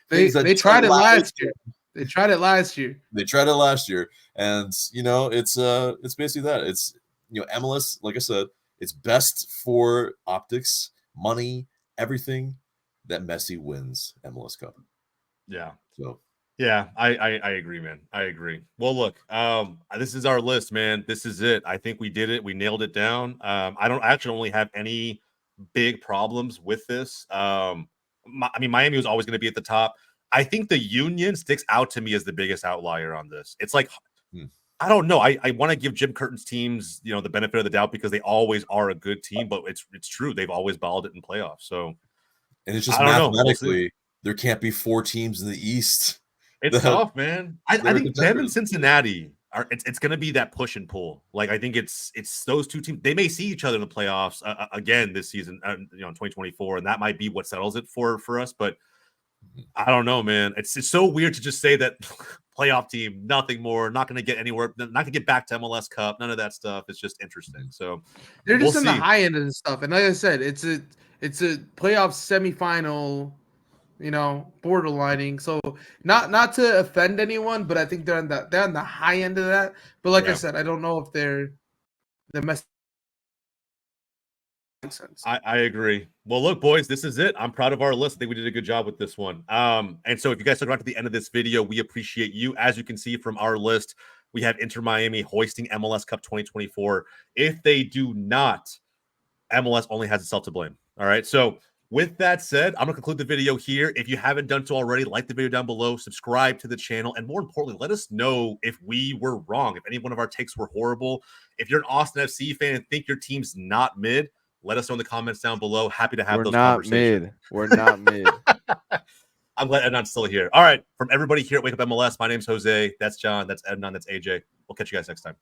they tried it last year. They tried it last year. And, you know, it's basically that. It's, you know, MLS, like I said, it's best for optics, money, everything that Messi wins MLS Cup. Yeah. So yeah, I agree, man. I agree. Well, look, this is our list, man. This is it. I think we did it. We nailed it down. I actually only have any big problems with this. I mean, Miami was always going to be at the top. I think the Union sticks out to me as the biggest outlier on this. It's like, I don't know. I want to give Jim Curtin's teams, you know, the benefit of the doubt because they always are a good team, but it's true. They've always balled it in playoffs. So, and it's just mathematically, there can't be 4 teams in the East. It's tough, man. I think them and Cincinnati are. It's going to be that push and pull. Like, I think it's those two teams. They may see each other in the playoffs again this season, you know, in 2024, and that might be what settles it for us. But I don't know, man. It's so weird to just say that playoff team, nothing more, not going to get anywhere, not going to get back to MLS Cup, none of that stuff. It's just interesting. So they're just on the high end of the stuff, and like I said, it's a playoff semifinal. You know, borderlining. So not to offend anyone, but I think they're on the high end of that. But like I said, I don't know if they're the mess. Sense. I agree. Well, look, boys, this is it. I'm proud of our list. I think we did a good job with this one. And so if you guys stuck around to the end of this video, we appreciate you. As you can see from our list, We have Inter Miami hoisting MLS Cup 2024. If they do not, MLS only has itself to blame. All right. So with that said, I'm going to conclude the video here. If you haven't done so already, like the video down below, subscribe to the channel, and more importantly, let us know if we were wrong, if any one of our takes were horrible. If you're an Austin FC fan and think your team's not mid, let us know in the comments down below. Happy to have those conversations. We're not mid. I'm glad Ednan's still here. All right. From everybody here at Wake Up MLS, my name's Jose. That's John. That's Ednan. That's AJ. We'll catch you guys next time.